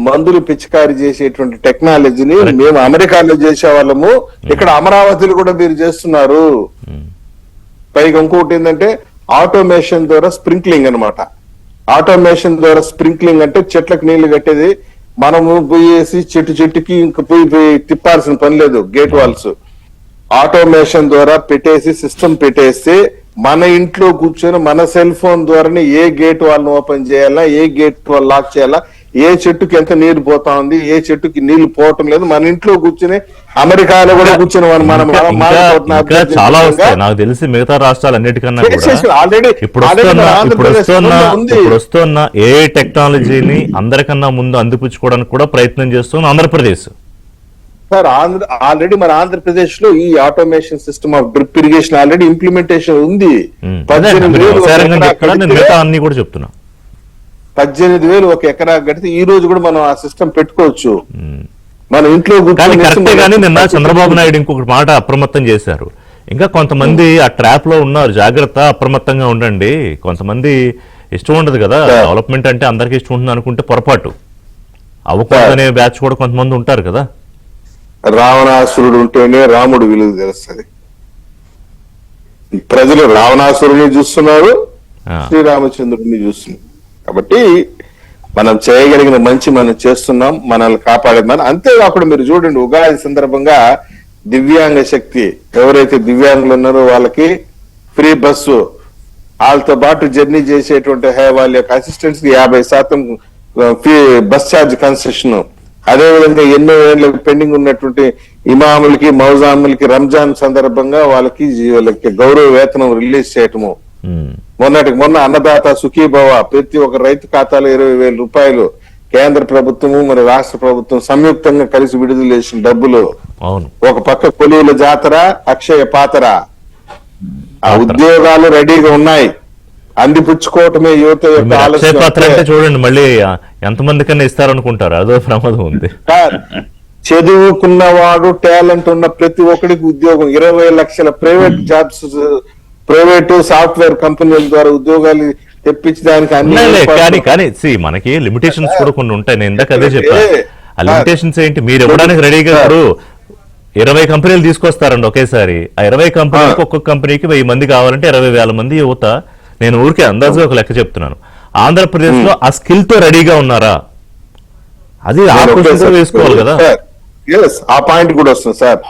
మందులు పిచికారీ చేసేటువంటి టెక్నాలజీని మేము అమెరికాలో చేసే వాళ్ళము, ఇక్కడ అమరావతిలో కూడా మీరు చేస్తున్నారు. పైగా ఇంకొకటి ఏంటంటే ఆటోమేషన్ ద్వారా స్ప్రింక్లింగ్ అన్నమాట. ఆటోమేషన్ ద్వారా స్ప్రింక్లింగ్ అంటే చెట్లకు నీళ్లు కట్టేది, మనము పోయేసి చెట్టుకి ఇంక పోయి తిప్పాల్సిన పని లేదు. గేట్ వాల్స్ ఆటోమేషన్ ద్వారా పెట్టేసి సిస్టమ్ పెట్టేస్తే మన ఇంట్లో కూర్చొని మన సెల్ ఫోన్ ద్వారానే ఏ గేట్ వాళ్ళని ఓపెన్ చేయాలా, ఏ గేట్ వాళ్ళు లాక్ చేయాలా, ఏ చెట్టుకి ఎంత నీరు పోతా ఉంది, ఏ చెట్టుకి నీళ్లు పోవటం లేదు, మన ఇంట్లో కూర్చొని అమెరికాలో కూడా కూర్చొని చాలా వస్తాయి నాకు తెలిసి మిగతా రాష్ట్రాలు అన్నిటికన్నా ఆల్రెడీ ఇప్పుడు వస్తున్న ఏ టెక్నాలజీని అందరికన్నా ముందు అందిపుచ్చుకోవడానికి కూడా ప్రయత్నం చేస్తుంది ఆంధ్రప్రదేశ్. సార్ ఆల్రెడీ మన ఆంధ్రప్రదేశ్ లో ఈ automation system of drip irrigation already implementation ఉంది. 18,000 ఒక ఎకరా కడితే ఈ రోజు కూడా మనం ఆ సిస్టమ్ పెట్టుకోవచ్చు మన ఇంట్లో. కానీ నిన్న చంద్రబాబు నాయుడు ఇంకొక మాట అప్రమత్తం చేశారు, ఇంకా కొంతమంది ఆ ట్రాప్ లో ఉన్నారు, జాగ్రత్త, అప్రమత్తంగా ఉండండి. కొంతమంది ఇష్టం ఉండదు కదా డెవలప్మెంట్ అంటే, అందరికి ఇష్టం ఉంటుంది అనుకుంటే పొరపాటు, అవ్వకూడదనే బ్యాచ్ కూడా కొంతమంది ఉంటారు కదా. రావణాసురుడు ఉంటేనే రాముడు విలువ తెలుస్తుంది. ప్రజలు రావణాసురుడిని చూస్తున్నారు, శ్రీరామచంద్రుడిని చూస్తున్నారు. కాబట్టి మనం చేయగలిగిన మంచి మనం చేస్తున్నాం, మనల్ని కాపాడేది. అంతేకాకుండా మీరు చూడండి, ఉగాది సందర్భంగా దివ్యాంగ శక్తి ఎవరైతే దివ్యాంగులు ఉన్నారో వాళ్ళకి ఫ్రీ బస్సు, వాళ్ళతో పాటు జర్నీ చేసేటువంటి వాళ్ళ యొక్క అసిస్టెంట్స్ కి 50% బస్ ఛార్జ్ కన్సెషన్. అదేవిధంగా ఎన్నో ఏళ్ళకి పెండింగ్ ఉన్నటువంటి ఇమాములకి మౌజాములకి రంజాన్ సందర్భంగా వాళ్ళకి గౌరవ వేతనం రిలీజ్ చేయటము. మొన్న అన్నదాత సుఖీభవ ప్రతి ఒక్క రైతు ఖాతాలో 20,000 రూపాయలు కేంద్ర ప్రభుత్వము మరి రాష్ట్ర ప్రభుత్వం సంయుక్తంగా కలిసి విడుదల చేసిన డబ్బులు. ఒక పక్క కొలువుల జాతర, అక్షయ పాతర, ఆ ఉద్యోగాలు రెడీగా ఉన్నాయి, అందిపుచ్చుకోవటమే యువత యొక్క ఆలోచన. చూడండి మళ్ళీ ఎంతమంది కన్నా ఇస్తారనుకుంటారు, అదో ప్రమాదం ఉంది. చదువుకున్నవాడు టాలెంట్ ఉన్న ప్రతి ఒక్కడికి ఉద్యోగం, 20 లక్షల ప్రైవేట్ జాబ్స్, ప్రైవేట్ సాఫ్ట్వేర్ కంపెనీల ద్వారా ఉద్యోగాలు తెప్పించడానికి అన్ని. కానీ మనకి లిమిటేషన్స్ కూడా కొన్ని ఉంటాయి. నేను ఇందాక అదే చెప్పాను. ఆ లిమిటేషన్స్ ఏంటి, మీరు ఇవ్వడానికి రెడీగా 20 కంపెనీలు తీసుకొస్తారండి ఒకేసారి. ఆ 20 కంపెనీలకు ఒక్కొక్క కంపెనీకి 1000 మంది కావాలంటే 20,000 మంది యువత. నేను ఊరికే అందాజుగా ఒక లెక్క చెప్తున్నాను. ఆంధ్రప్రదేశ్ లో ఆ స్కిల్ తో రెడీగా ఉన్నారా, అది వేసుకోవాలి కదా. ఆ పాయింట్ కూడా వస్తుంది సార్.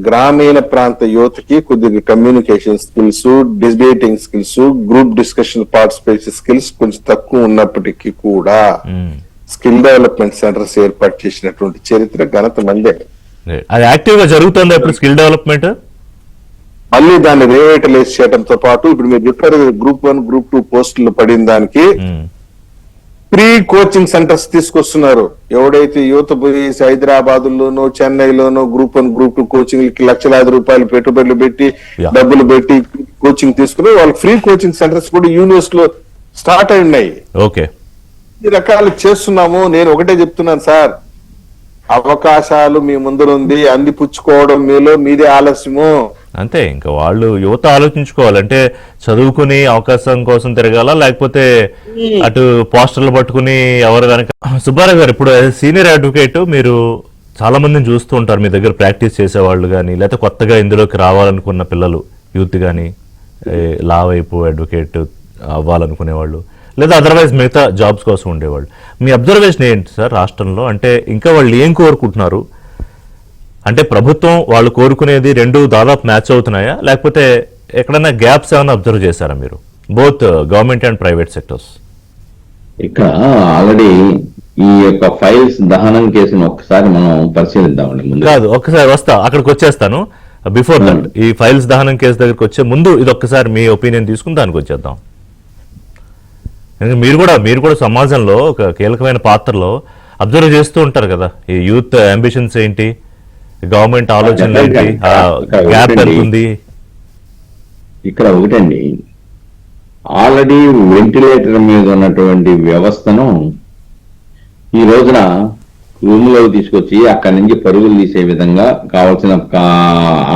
గ్రామీణ ప్రాంత యువతకి కొద్దిగా communication skills, debating skills, group discussion participation skills కొంచెం తక్కువ ఉన్నప్పటికీ కూడా స్కిల్ డెవలప్మెంట్ సెంటర్స్ ఏర్పాటు చేసినటువంటి చరిత్ర ఘనత మందే. అది యాక్టివ్ గా జరుగుతుంది ఇప్పుడు స్కిల్ డెవలప్మెంట్. మళ్ళీ దాన్ని రివైటలైజ్ చేయడంతో పాటు ఇప్పుడు మీరు చెప్పారు గ్రూప్ 1, గ్రూప్ 2 పోస్టులు పడిన దానికి ఫ్రీ కోచింగ్ సెంటర్స్ తీసుకొస్తున్నారు. ఎవడైతే యువత పోయి హైదరాబాద్ లోనో చెన్నైలోనో గ్రూప్ 1, గ్రూప్ 2 కోచింగ్ లక్షలాది రూపాయలు పెట్టుబడులు పెట్టి డబ్బులు పెట్టి కోచింగ్ తీసుకుని వాళ్ళకి ఫ్రీ కోచింగ్ సెంటర్స్ కూడా యూనివర్సిటీ లో స్టార్ట్ అయి ఉన్నాయి. ఓకే, ఈ రకాలు చేస్తున్నాము. నేను ఒకటే చెప్తున్నాను సార్, అవకాశాలు మీ ముందరుంది, అందిపుచ్చుకోవడం మీదే ఆలస్యము. అంతే, ఇంకా వాళ్ళు యువత ఆలోచించుకోవాలంటే చదువుకుని అవకాశం కోసం తిరగాల, లేకపోతే అటు పోస్టర్లు పట్టుకుని ఎవరు కనుక. సుబ్బారావు గారు, ఇప్పుడు సీనియర్ అడ్వకేట్, మీరు చాలా మందిని చూస్తూ ఉంటారు, మీ దగ్గర ప్రాక్టీస్ చేసేవాళ్ళు కానీ, లేకపోతే కొత్తగా ఇందులోకి రావాలనుకున్న పిల్లలు, యూత్ కానీ, లా వైపు అడ్వకేట్ అవ్వాలనుకునేవాళ్ళు, లేదా అదర్వైజ్ మిగతా జాబ్స్ కోసం ఉండేవాళ్ళు. మీ అబ్జర్వేషన్ ఏంటి సార్ రాష్ట్రంలో? అంటే ఇంకా వాళ్ళు ఏం కోరుకుంటున్నారు? అంటే ప్రభుత్వం వాళ్ళు కోరుకునేది రెండు దాదాపు మ్యాచ్ అవుతున్నాయా, లేకపోతే ఎక్కడైనా గ్యాప్స్ ఏమైనా అబ్జర్వ్ చేశారా మీరు, both government and private sectors? ఇక్కడ ఆల్రెడీ ఈ యొక్క ఫైల్స్ దహనం కేసును ఒక్కసారి మనం పరిశీలిద్దామండి. ముందు కాదు, ఒక్కసారి వస్తా, అక్కడికి వచ్చేస్తాను. బిఫోర్ దట్, ఈ ఫైల్స్ దహనం కేసు దగ్గరికి వచ్చే ముందు ఇది ఒక్కసారి మీ ఒపీనియన్ తీసుకుని దానికి వచ్చేద్దాం. మీరు కూడా సమాజంలో ఒక కీలకమైన పాత్రలో అబ్జర్వ్ చేస్తూ ఉంటారు కదా, ఈ యూత్ అంబిషన్స్ ఏంటి, గవర్నమెంట్ ఆలోచనలు ఏంటి, గ్యాప్ ఎంత ఉంది? ఇక్కడ ఒకటండి, ఆల్రెడీ వెంటిలేటర్ మీద ఉన్నటువంటి వ్యవస్థను ఈ రోజున రూమ్ లోకి తీసుకొచ్చి అక్కడి నుంచి పరుగులు తీసే విధంగా కావాల్సిన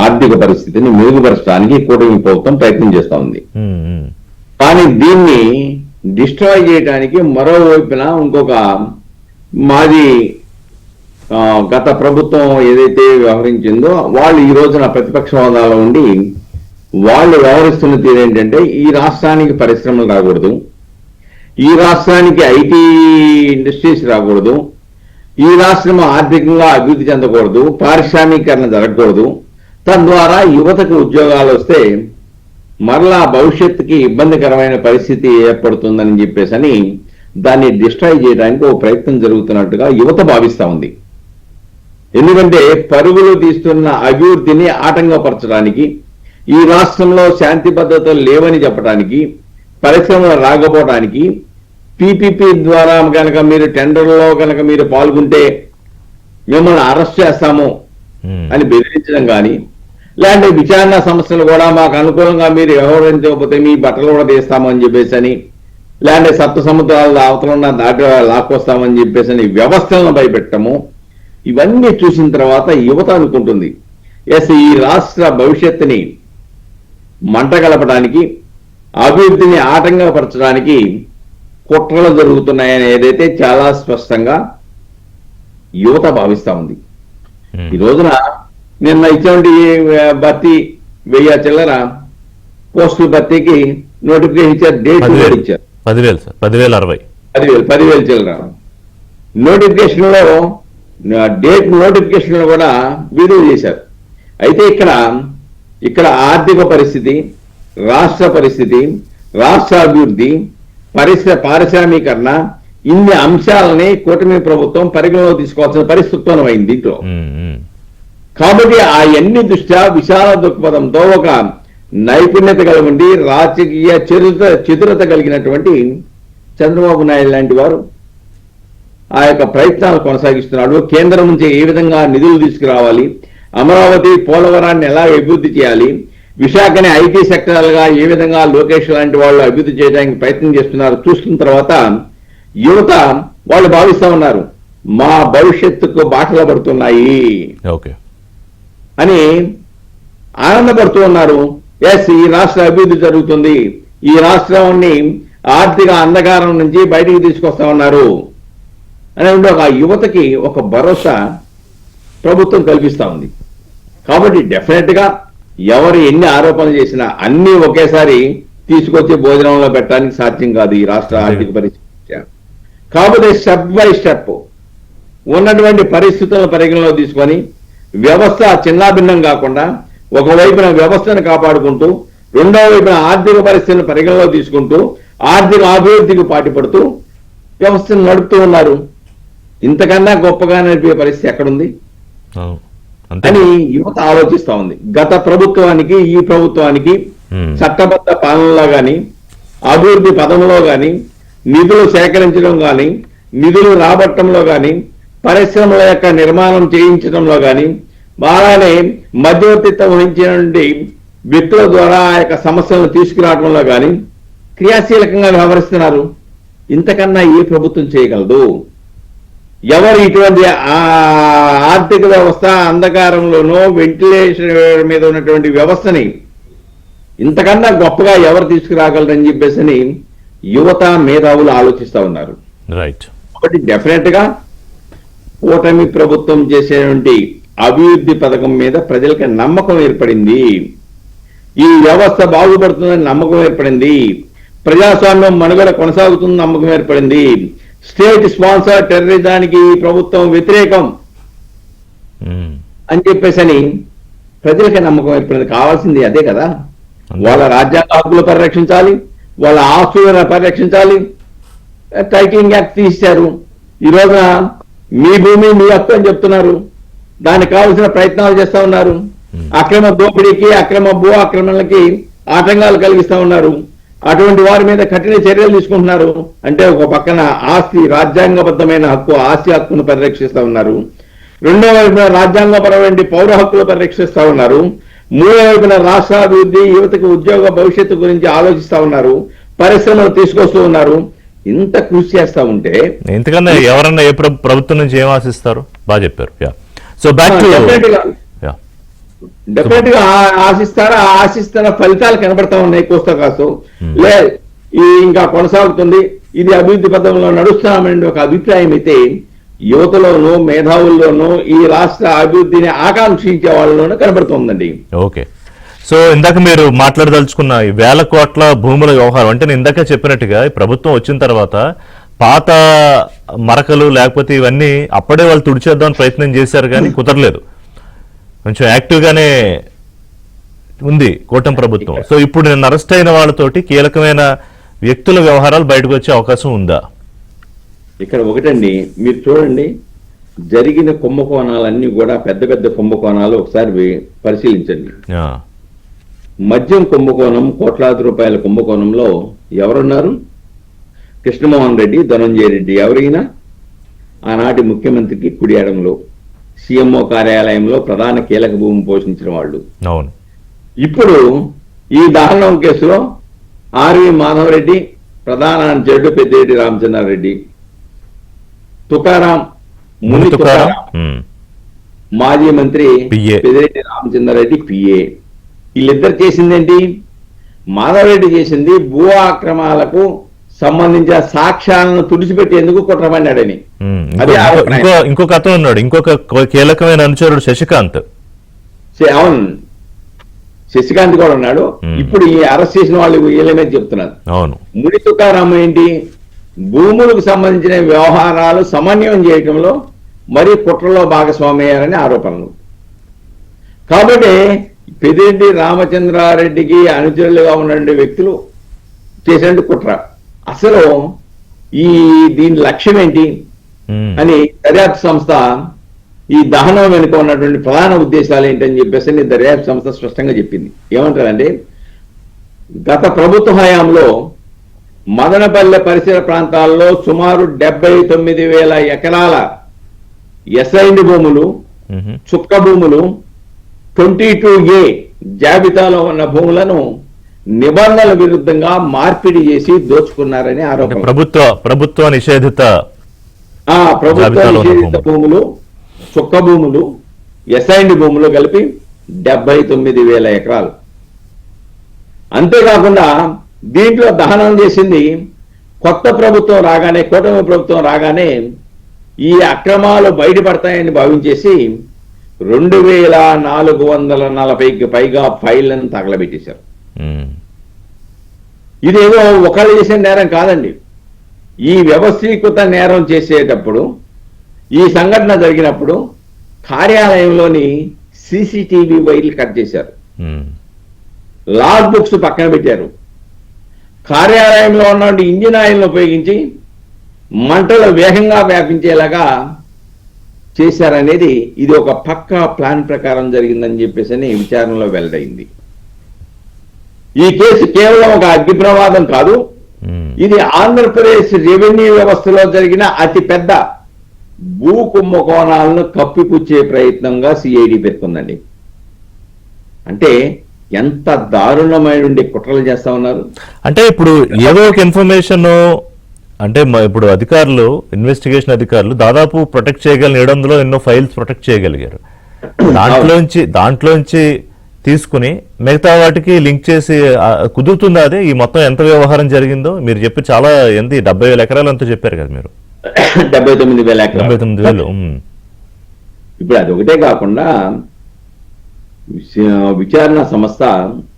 ఆర్థిక పరిస్థితిని మెరుగుపరచడానికి కూటమి ప్రభుత్వం ప్రయత్నం చేస్తా ఉంది. కానీ దీన్ని డిస్ట్రాయ్ చేయడానికి మరోవైపున ఇంకొక మాది గత ప్రభుత్వం ఏదైతే వ్యవహరించిందో వాళ్ళు ఈ రోజున ప్రతిపక్ష హోదాలో ఉండి వాళ్ళు వ్యవహరిస్తున్న తీరు ఏంటంటే, ఈ రాష్ట్రానికి పరిశ్రమలు రాకూడదు, ఈ రాష్ట్రానికి ఐటీ ఇండస్ట్రీస్ రాకూడదు, ఈ రాష్ట్రం ఆర్థికంగా అభివృద్ధి చెందకూడదు, పారిశ్రామికీకరణ జరగకూడదు, తద్వారా యువతకు ఉద్యోగాలు వస్తే మరలా భవిష్యత్తుకి ఇబ్బందికరమైన పరిస్థితి ఏర్పడుతుందని చెప్పేసి దాన్ని డిస్ట్రాయ్ చేయడానికి ఒక ప్రయత్నం జరుగుతున్నట్టుగా యువత భావిస్తా ఉంది. ఎందుకంటే పరుగులు తీస్తున్న అభివృద్ధిని ఆటంకపరచడానికి, ఈ రాష్ట్రంలో శాంతి భద్రతలు లేవని చెప్పడానికి, పరిశ్రమలు రాకపోవడానికి, పీపీపీ ద్వారా కనుక మీరు టెండర్లో కనుక మీరు పాల్గొంటే మిమ్మల్ని అరెస్ట్ చేస్తాము అని బెదిరించడం కానీ, లేదంటే విచారణ సంస్థలు కూడా మాకు అనుకూలంగా మీరు వ్యవహరించకపోతే మీ బట్టలు కూడా తీస్తామని చెప్పేసి, లేదంటే సప్త సముద్రాల అవతల దాటి లాక్కొస్తామని చెప్పేసి వ్యవస్థలను భయపెట్టము, ఇవన్నీ చూసిన తర్వాత యువత అనుకుంటుంది, ఎస్ ఈ రాష్ట్ర భవిష్యత్తుని మంట కలపడానికి, అభివృద్ధిని ఆటంకపరచడానికి కుట్రలు జరుగుతున్నాయని ఏదైతే చాలా స్పష్టంగా యువత భావిస్తా ఉంది. ఈ రోజున నిన్న ఇచ్చేటువంటి భర్తీ 1000 చిల్లర పోస్టుల భర్తీకి నోటిఫికేషన్ ఇచ్చారు, డేట్ కూడా ఇచ్చారు. 10,000 సార్, 10,060. 10,000 చిల్లర నోటిఫికేషన్ లో డేట్ నోటిఫికేషన్ లో కూడా విడుదల చేశారు. అయితే ఇక్కడ ఆర్థిక పరిస్థితి, రాష్ట్ర పరిస్థితి, రాష్ట్ర అభివృద్ధి, పారిశ్రామీకరణ, ఇన్ని అంశాలని కూటమి ప్రభుత్వం పరిగణలో తీసుకోవాల్సిన పరిస్థితి అయింది దీంట్లో. కాబట్టి ఆ అన్ని దృష్ట్యా విశాల దృక్పథంతో ఒక నైపుణ్యత కలిగి రాజకీయ చతురత కలిగినటువంటి చంద్రబాబు నాయుడు లాంటి వారు ఆ యొక్క ప్రయత్నాలు కొనసాగిస్తున్నాడు. కేంద్రం నుంచి ఏ విధంగా నిధులు తీసుకురావాలి, అమరావతి పోలవరాన్ని ఎలా అభివృద్ధి చేయాలి, విశాఖని ఐటీ సెక్టర్లుగా ఏ విధంగా లోకేష్ లాంటి వాళ్ళు అభివృద్ధి చేయడానికి ప్రయత్నం చేస్తున్నారు చూస్తున్న తర్వాత యువత వాళ్ళు భావిస్తా ఉన్నారు, మా భవిష్యత్తుకు బాటలు పడుతున్నాయి అని ఆనందపడుతూ ఉన్నారు. ఎస్, ఈ రాష్ట్ర అభివృద్ధి జరుగుతుంది, ఈ రాష్ట్రాన్ని ఆర్థిక అంధకారం నుంచి బయటికి తీసుకొస్తా ఉన్నారు అని ఒక యువతకి ఒక భరోసా ప్రభుత్వం కల్పిస్తా ఉంది. కాబట్టి డెఫినెట్ గా ఎవరు ఎన్ని ఆరోపణలు చేసినా అన్ని ఒకేసారి తీసుకొచ్చి భోజనంలో పెట్టడానికి సాధ్యం కాదు ఈ రాష్ట్ర ఆర్థిక పరిస్థితి. కాకపోతే స్టెప్ బై స్టెప్ ఉన్నటువంటి పరిస్థితులను పరిగణలో తీసుకొని వ్యవస్థ చిన్నాభిన్నం కాకుండా ఒకవైపున వ్యవస్థను కాపాడుకుంటూ రెండో వైపున ఆర్థిక పరిస్థితులను పరిగణలో తీసుకుంటూ ఆర్థిక అభివృద్ధికి పాటుపడుతూ వ్యవస్థను నడుపుతూ ఉన్నారు. ఇంతకన్నా గొప్పగా నడిపే పరిస్థితి ఎక్కడుంది అని యువత ఆలోచిస్తా ఉంది. గత ప్రభుత్వానికి ఈ ప్రభుత్వానికి చట్టబద్ధ పాలనలో గాని, అభివృద్ధి పదంలో గాని, నిధులు సేకరించడం గాని, నిధులు రాబట్టంలో గాని, పరిశ్రమల యొక్క నిర్మాణం చేయించడంలో గాని, బాగానే మధ్యవర్తిత్వం వహించినటువంటి వ్యక్తుల ద్వారా ఆ యొక్క సమస్యలను తీసుకురావడంలో గాని క్రియాశీలకంగా వ్యవహరిస్తున్నారు. ఇంతకన్నా ఏ ప్రభుత్వం చేయగలదు? ఎవరు ఇటువంటి ఆర్థిక వ్యవస్థ అంధకారంలోనో వెంటిలేషన్ మీద ఉన్నటువంటి వ్యవస్థని ఇంతకన్నా గొప్పగా ఎవరు తీసుకురాగలరని చెప్పేసి యువత మేధావులు ఆలోచిస్తా ఉన్నారు. కాబట్టి డెఫినెట్ గా కూటమి ప్రభుత్వం చేసేటువంటి అభివృద్ధి పథకం మీద ప్రజలకి నమ్మకం ఏర్పడింది. ఈ వ్యవస్థ బాగుపడుతుందని నమ్మకం ఏర్పడింది. ప్రజాస్వామ్యం మనుగడ కొనసాగుతుందని నమ్మకం ఏర్పడింది. స్టేట్ స్పాన్సర్ టెర్రరిజానికి ప్రభుత్వం వ్యతిరేకం అని చెప్పేసి ప్రజలకి నమ్మకం ఏర్పడింది. కావాల్సింది అదే కదా. వాళ్ళ రాజ్యాంగ హక్కులు పరిరక్షించాలి, వాళ్ళ ఆస్తులను పరిరక్షించాలి. టైటిలింగ్ యాక్ట్ తీశారు. ఈ రోజున మీ భూమి మీ హక్కు అని చెప్తున్నారు. దానికి కావాల్సిన ప్రయత్నాలు చేస్తా ఉన్నారు. అక్రమ దోపిడీకి, అక్రమ భూ ఆక్రమణలకి ఆటంకాలు కలిగిస్తా ఉన్నారు. అటువంటి వారి మీద కఠిన చర్యలు తీసుకుంటున్నారు. అంటే ఒక పక్కన ఆస్తి, రాజ్యాంగబద్ధమైన హక్కు, ఆస్తి హక్కును పరిరక్షిస్తా ఉన్నారు. రెండో వైపున రాజ్యాంగపరమైన పౌర హక్కులు పరిరక్షిస్తా ఉన్నారు. మూడో వైపున రాష్ట్రాభివృద్ధి, యువతకు ఉద్యోగ భవిష్యత్తు గురించి ఆలోచిస్తా ఉన్నారు. పరిశ్రమలు తీసుకొస్తూ ఉన్నారు. ఇంత కృషి చేస్తా ఉంటే ఇంతకన్నా ఎవరన్నా ఏ ప్రభుత్వం నుంచి ఏం ఆశిస్తారు? బాగా చెప్పారు. సో డెఫినెట్ గా ఆశిస్తారా? ఆశిస్తున్న ఫలితాలు కనబడతా ఉన్నాయి కోస్తా కాస్త. ఇంకా కొనసాగుతుంది, ఇది అభివృద్ధి పథంలో నడుస్తామని ఒక అభిప్రాయం అయితే యువతలోనూ మేధావుల్లోనూ ఈ రాష్ట్ర అభివృద్ధిని ఆకాంక్షించే వాళ్ళలోనూ కనబడుతోందండి. ఓకే. సో ఇందాక మీరు మాట్లాడదలుచుకున్న 1,000 కోట్ల భూముల వ్యవహారం అంటే నేను ఇందాక చెప్పినట్టుగా ఈ ప్రభుత్వం వచ్చిన తర్వాత పాత మరకలు లేకపోతే ఇవన్నీ అప్పుడే వాళ్ళు తుడిచేద్దామని ప్రయత్నం చేశారు కానీ కుదరలేదు. కొంచెం యాక్టివ్ గానే ఉంది కూటమి ప్రభుత్వం. సో ఇప్పుడు నేను అరెస్ట్ అయిన వాళ్ళతోటి కీలకమైన వ్యక్తుల వ్యవహారాలు బయటకు వచ్చే అవకాశం ఉందా? ఇక్కడ ఒకటండి, మీరు చూడండి, జరిగిన కుంభకోణాలన్నీ కూడా పెద్ద పెద్ద కుంభకోణాలు ఒకసారి పరిశీలించండి. మద్యం కుంభకోణం, కోట్లాది రూపాయల కుంభకోణంలో ఎవరున్నారు? కృష్ణమోహన్ రెడ్డి, ధనంజయ రెడ్డి. ఎవరైనా ఆనాటి ముఖ్యమంత్రికి కుడియడంలో సీఎంఓ కార్యాలయంలో ప్రధాన కీలక భూమి పోషించిన వాళ్ళు. అవును. ఇప్పుడు ఈ దారుణం కేసులో ఆర్వి మాధవరెడ్డి, ప్రధాన అనుచరుడు పెద్దిరెడ్డి రామచంద్రారెడ్డి, తుకారాం, ముని తుకారాం, మాజీ మంత్రి పెద్దిరెడ్డి రామచంద్రారెడ్డి పిఏ. వీళ్ళిద్దరు చేసిందేంటి? మాధవరెడ్డి చేసింది భూ ఆక్రమాలకు సంబంధించిన సాక్ష్యాలను తుడిచిపెట్టేందుకు కుట్ర పన్నాడని అది ఆరోపణ. ఇంకొక అతను ఉన్నాడు, ఇంకొక కీలకమైన అనుచరుడు శశికాంత్. అవును, శశికాంత్ కూడా ఉన్నాడు. ఇప్పుడు ఈ అరెస్ట్ చేసిన వాళ్ళు వీళ్ళ మీద చెప్తున్నారు. అవును, ముడి తుకారాం ఏంటి, భూములకు సంబంధించిన వ్యవహారాలు సమన్వయం చేయడంలో మరి కుట్రలో భాగస్వామి అయ్యారని ఆరోపణలు. కాబట్టి పెద్దిరెడ్డి రామచంద్రారెడ్డికి అనుచరులుగా ఉన్న వ్యక్తులు చేసిన కుట్ర. అసలు దీని లక్ష్యం ఏంటి అని దర్యాప్తు సంస్థ ఈ దహనం వెనుక ఉన్నటువంటి ప్రధాన ఉద్దేశాలు ఏంటని చెప్పేసి దర్యాప్తు సంస్థ స్పష్టంగా చెప్పింది. ఏమంటారంటే, గత ప్రభుత్వ హయాంలో మదనపల్లె పరిసర ప్రాంతాల్లో సుమారు 79,000 ఎకరాల ఎస్ఐండ్ భూములు, చుక్క భూములు, 22A జాబితాలో ఉన్న భూములను నిబంధనల విరుద్ధంగా మార్పిడి చేసి దోచుకున్నారని ఆరోపణ. ప్రభుత్వ నిషేధిత భూములు, చుక్క భూములు, ఎస్ఐండ్ భూములు కలిపి 79,000 ఎకరాలు. అంతేకాకుండా దీంట్లో దహనం చేసింది కొత్త ప్రభుత్వం రాగానే, కూటమి ప్రభుత్వం రాగానే ఈ అక్రమాలు బయటపడతాయని భావించేసి 2,440కి పైగా ఫైళ్లను తగలబెట్టేశారు. ఇదేదో ఒకళ్ళు చేసిన నేరం కాదండి. ఈ వ్యవస్థీకృత నేరం చేసేటప్పుడు, ఈ సంఘటన జరిగినప్పుడు కార్యాలయంలోని CCTV వైర్లు కట్ చేశారు, లాగ్ బుక్స్ పక్కన పెట్టారు, కార్యాలయంలో ఉన్న ఇంజిన్ ఆయిల్ను ఉపయోగించి మంటలు వేగంగా వ్యాపించేలాగా చేశారనేది ఇది ఒక పక్కా ప్లాన్ ప్రకారం జరిగిందని చెప్పేసి విచారణలో వెల్లడైంది. ఈ కేసు కేవలం ఒక అగ్ని ప్రమాదం కాదు, ఇది ఆంధ్రప్రదేశ్ రెవెన్యూ వ్యవస్థలో జరిగిన అతి పెద్ద భూ కుంభకోణాలను కప్పిపుచ్చే ప్రయత్నంగా సిఐడి పేర్కొందండి. అంటే ఎంత దారుణమైన కుట్రలు చేస్తా ఉన్నారు. అంటే ఇప్పుడు ఏదో ఒక ఇన్ఫర్మేషన్ అంటే ఇప్పుడు అధికారులు, ఇన్వెస్టిగేషన్ అధికారులు దాదాపు ప్రొటెక్ట్ చేయగలిగిన 700లో ఎన్నో ఫైల్స్ ప్రొటెక్ట్ చేయగలిగారు. దాంట్లోంచి తీసుకుని మిగతా వాటికి లింక్ చేసి కుదురుతుందా? అదే ఈ మొత్తం ఎంత వ్యవహారం జరిగిందో మీరు చెప్పి చాలా 70,000 ఎకరాలు అంతా చెప్పారు కదా మీరు. 79,000 ఎకరాలు. 79,000. ఇప్పుడు అది ఒకటే కాకుండా విచారణ సంస్థ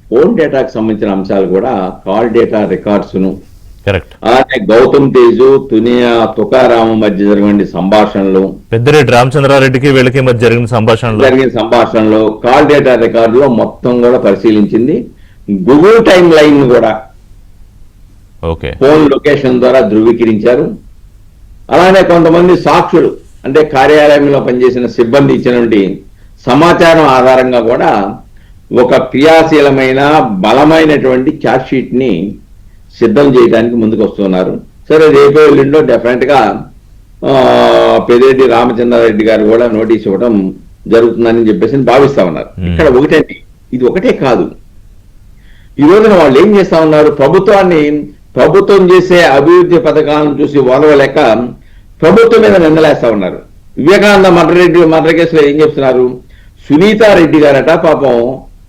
ఫోన్ డేటాకు సంబంధించిన అంశాలు కూడా, కాల్ డేటా రికార్డ్స్ ను, అలానే గౌతమ్ తేజు, తుకారాము మధ్య జరిగిన సంభాషణలు, పెద్దిరెడ్డి రామచంద్రారెడ్డికి వీళ్ళకి మధ్య జరిగిన సంభాషణలు, కాల్ డేటా రికార్డులో మొత్తం కూడా పరిశీలించింది. గూగుల్ టైమ్ లైన్ కూడా ఫోన్ లొకేషన్ ద్వారా ధృవీకరించారు. అలానే కొంతమంది సాక్షులు, అంటే కార్యాలయంలో పనిచేసిన సిబ్బంది ఇచ్చినటువంటి సమాచారం ఆధారంగా కూడా ఒక క్రియాశీలమైన బలమైనటువంటి ఛార్జ్ షీట్ ని సిద్ధం చేయడానికి ముందుకు వస్తున్నారు. సరే, రేపే ఎల్లుండో డెఫినెట్ గా పెద్దిరెడ్డి రామచంద్రారెడ్డి గారు కూడా నోటీస్ ఇవ్వడం జరుగుతుందని చెప్పేసి భావిస్తా ఉన్నారు. ఇక్కడ ఒకటండి, ఇది ఒకటే కాదు. ఈ రోజున వాళ్ళు ఏం చేస్తా ఉన్నారు, ప్రభుత్వం చేసే అభివృద్ధి పథకాలను చూసి ఓర్వలేక ప్రభుత్వం మీద నిందలేస్తా ఉన్నారు. వివేకానంద మర్డర్ కేసులో ఏం చెప్తున్నారు, సునీతారెడ్డి గారట పాపం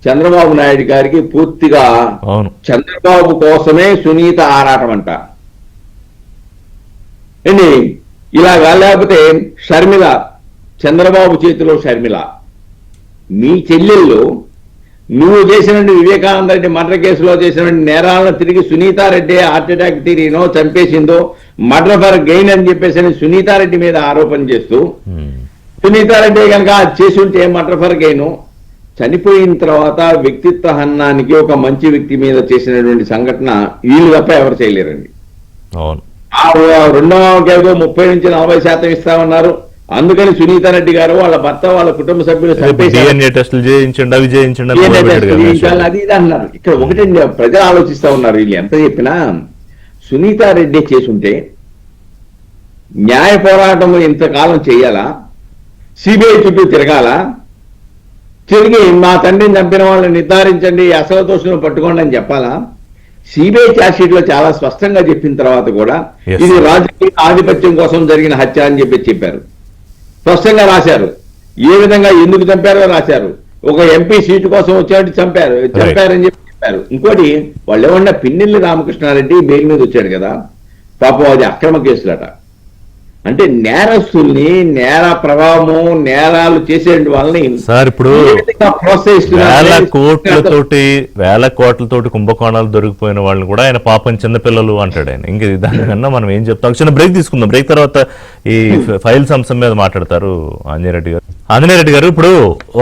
చంద్రబాబు నాయుడు గారికి పూర్తిగా చంద్రబాబు కోసమే సునీత ఆరాటం అంట. ఏంటి ఇలాగా? లేకపోతే షర్మిల, చంద్రబాబు చేతిలో షర్మిల, మీ చెల్లెళ్ళు నువ్వు చేసినటువంటి వివేకానంద రెడ్డి మర్డర్ కేసులో చేసినటువంటి నేరాలను తిరిగి సునీతారెడ్డి హార్ట్ అటాక్ తిరిగినో చంపేసిందో, మర్డర్ ఫర్ గెయిన్ అని చెప్పేసి సునీతారెడ్డి మీద ఆరోపణ చేస్తూ, సునీతారెడ్డి కనుక చేసి ఉంటే మర్డర్ ఫర్ గెయిన్, చనిపోయిన తర్వాత వ్యక్తిత్వ హననానికి ఒక మంచి వ్యక్తి మీద చేసినటువంటి సంఘటన వీళ్ళు తప్ప ఎవరు చేయలేరండి. రెండవ కేసు 30 నుంచి 40% ఇస్తామన్నారు. అందుకని సునీతారెడ్డి గారు వాళ్ళ భర్త, వాళ్ళ కుటుంబ సభ్యులు అది ఇది అన్నారు. ఇక్కడ ఒకటండి, ప్రజలు ఆలోచిస్తా ఉన్నారు, వీళ్ళు ఎంత చెప్పినా సునీతారెడ్డి చేసుంటే న్యాయ పోరాటం ఇంతకాలం చేయాలా, సిబిఐ చుట్టూ తిరగాల, తిరిగి మా తండ్రిని చంపిన వాళ్ళని నిర్ధారించండి, అసలు దోషులను పట్టుకోండి అని చెప్పాలా? సిబిఐ ఛార్జ్ షీట్ లో చాలా స్పష్టంగా చెప్పిన తర్వాత కూడా ఇది రాజకీయ ఆధిపత్యం కోసం జరిగిన హత్య అని చెప్పారు. స్పష్టంగా రాశారు, ఏ విధంగా ఎందుకు చంపారో రాశారు. ఒక ఎంపీ సీటు కోసం వచ్చేవాటి చంపారని చెప్పారు. ఇంకోటి, వాళ్ళు ఏమన్నా పిన్నెల్లి రామకృష్ణారెడ్డి బెయిల్ మీద వచ్చాడు కదా, పాపం అది అక్రమ కేసులట. అంటే నేరస్తుల్ని, నేర ప్రభావము, నేరాలు చేసే వాళ్ళని సార్ ఇప్పుడు ప్రోత్సహిస్తున్నారు. వేల కోట్లతోటి కుంభకోణాలు దొరికిపోయిన వాళ్ళని కూడా ఆయన పాపం చిన్నపిల్లలు అంటాడు ఆయన. ఇంక దానికన్నా మనం ఏం చెప్తాం? చిన్న బ్రేక్ తీసుకుందాం. బ్రేక్ తర్వాత ఈ ఫైల్స్ అంశం మీద మాట్లాడతారు ఆంజనేయరెడ్డి గారు. ఆంజనేయరెడ్డి గారు, ఇప్పుడు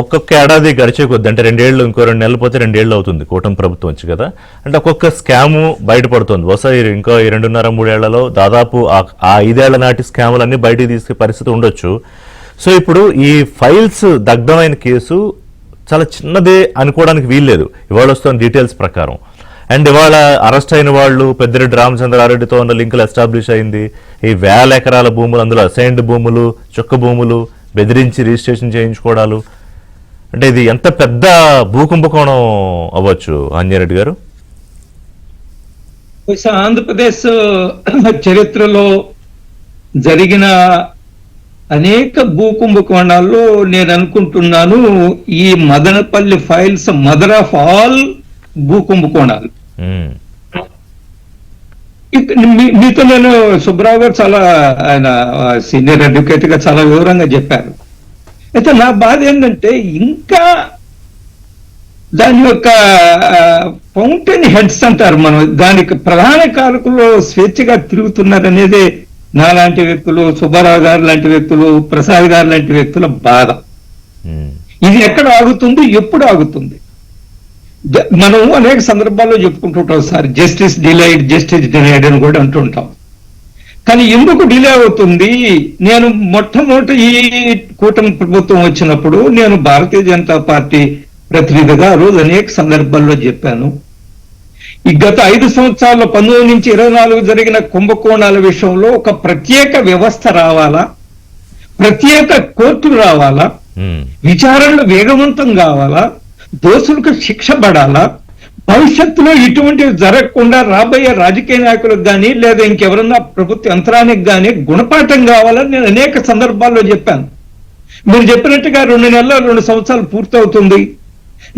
ఒక్కొక్క ఏడాది గడిచే కొద్ది, అంటే 2 ఏళ్ళు, ఇంకో 2 నెలలు పోతే 2 ఏళ్ళు అవుతుంది కూటమి ప్రభుత్వం వచ్చి కదా, అంటే ఒక్కొక్క స్కాము బయటపడుతుంది. బహుశా ఇంకో 2.5-3 ఏళ్లలో దాదాపు ఆ 5 ఏళ్ల నాటి స్కాములన్నీ బయటికి తీసుకే పరిస్థితి ఉండొచ్చు. సో ఇప్పుడు ఈ ఫైల్స్ దగ్ధమైన కేసు చాలా చిన్నదే అనుకోవడానికి వీల్లేదు ఇవాళ వస్తున్న డీటెయిల్స్ ప్రకారం. అండ్ ఇవాళ అరెస్ట్ అయిన వాళ్ళు పెద్దిరెడ్డి రామచంద్రారెడ్డితో ఉన్న లింకులు ఎస్టాబ్లిష్ అయింది. ఈ 1000 ఎకరాల భూములు, అందులో అసైన్డ్ భూములు, చొక్క భూములు బెదిరించి రిజిస్ట్రేషన్ చేయించుకోవడాలు, అంటే ఇది ఎంత పెద్ద భూకుంభకోణం అవ్వచ్చు ఆంజనేయరెడ్డి గారు? ఆంధ్రప్రదేశ్ చరిత్రలో జరిగిన అనేక భూకుంభకోణాల్లో నేను అనుకుంటున్నాను ఈ Madanapalle files mother of all భూకుంభకోణాలు. మీతో నేను సుబ్రావు గారు చాలా, ఆయన సీనియర్ అడ్వకేట్ గా చాలా వివరంగా చెప్పారు. అయితే నా బాధ ఏంటంటే ఇంకా దాని యొక్క ఫౌంటైన్ హెడ్స్ అంటారు మనం, దానికి ప్రధాన కారకులు స్వేచ్ఛగా తిరుగుతున్నారనేదే నాలాంటి వ్యక్తులు, సుబ్బారావు గారు లాంటి వ్యక్తులు, ప్రసాద్ గారు లాంటి వ్యక్తుల బాధ. ఇది ఎక్కడ ఆగుతుంది, ఎప్పుడు ఆగుతుంది? మనం అనేక సందర్భాల్లో చెప్పుకుంటుంటాం సార్, జస్టిస్ డిలైడ్ అని కూడా అంటుంటాం. కానీ ఎందుకు డిలే అవుతుంది? నేను మొట్టమొదటి ఈ కూటమి ప్రభుత్వం వచ్చినప్పుడు నేను భారతీయ జనతా పార్టీ ప్రతినిధిగా ఆ రోజు అనేక సందర్భాల్లో చెప్పాను, ఈ గత 5 సంవత్సరాల్లో 19 నుంచి 24 జరిగిన కుంభకోణాల విషయంలో ఒక ప్రత్యేక వ్యవస్థ రావాలా, ప్రత్యేక కోర్టులు రావాలా, విచారణలు వేగవంతం కావాలా, దోషులకు శిక్ష పడాలా, భవిష్యత్తులో ఇటువంటివి జరగకుండా రాబోయే రాజకీయ నాయకులకు కానీ లేదా ఇంకెవరన్నా ప్రభుత్వ యంత్రానికి కానీ గుణపాఠం కావాలని నేను అనేక సందర్భాల్లో చెప్పాను. మీరు చెప్పినట్టుగా 2 నెలలు 2 సంవత్సరాలు పూర్తవుతుంది.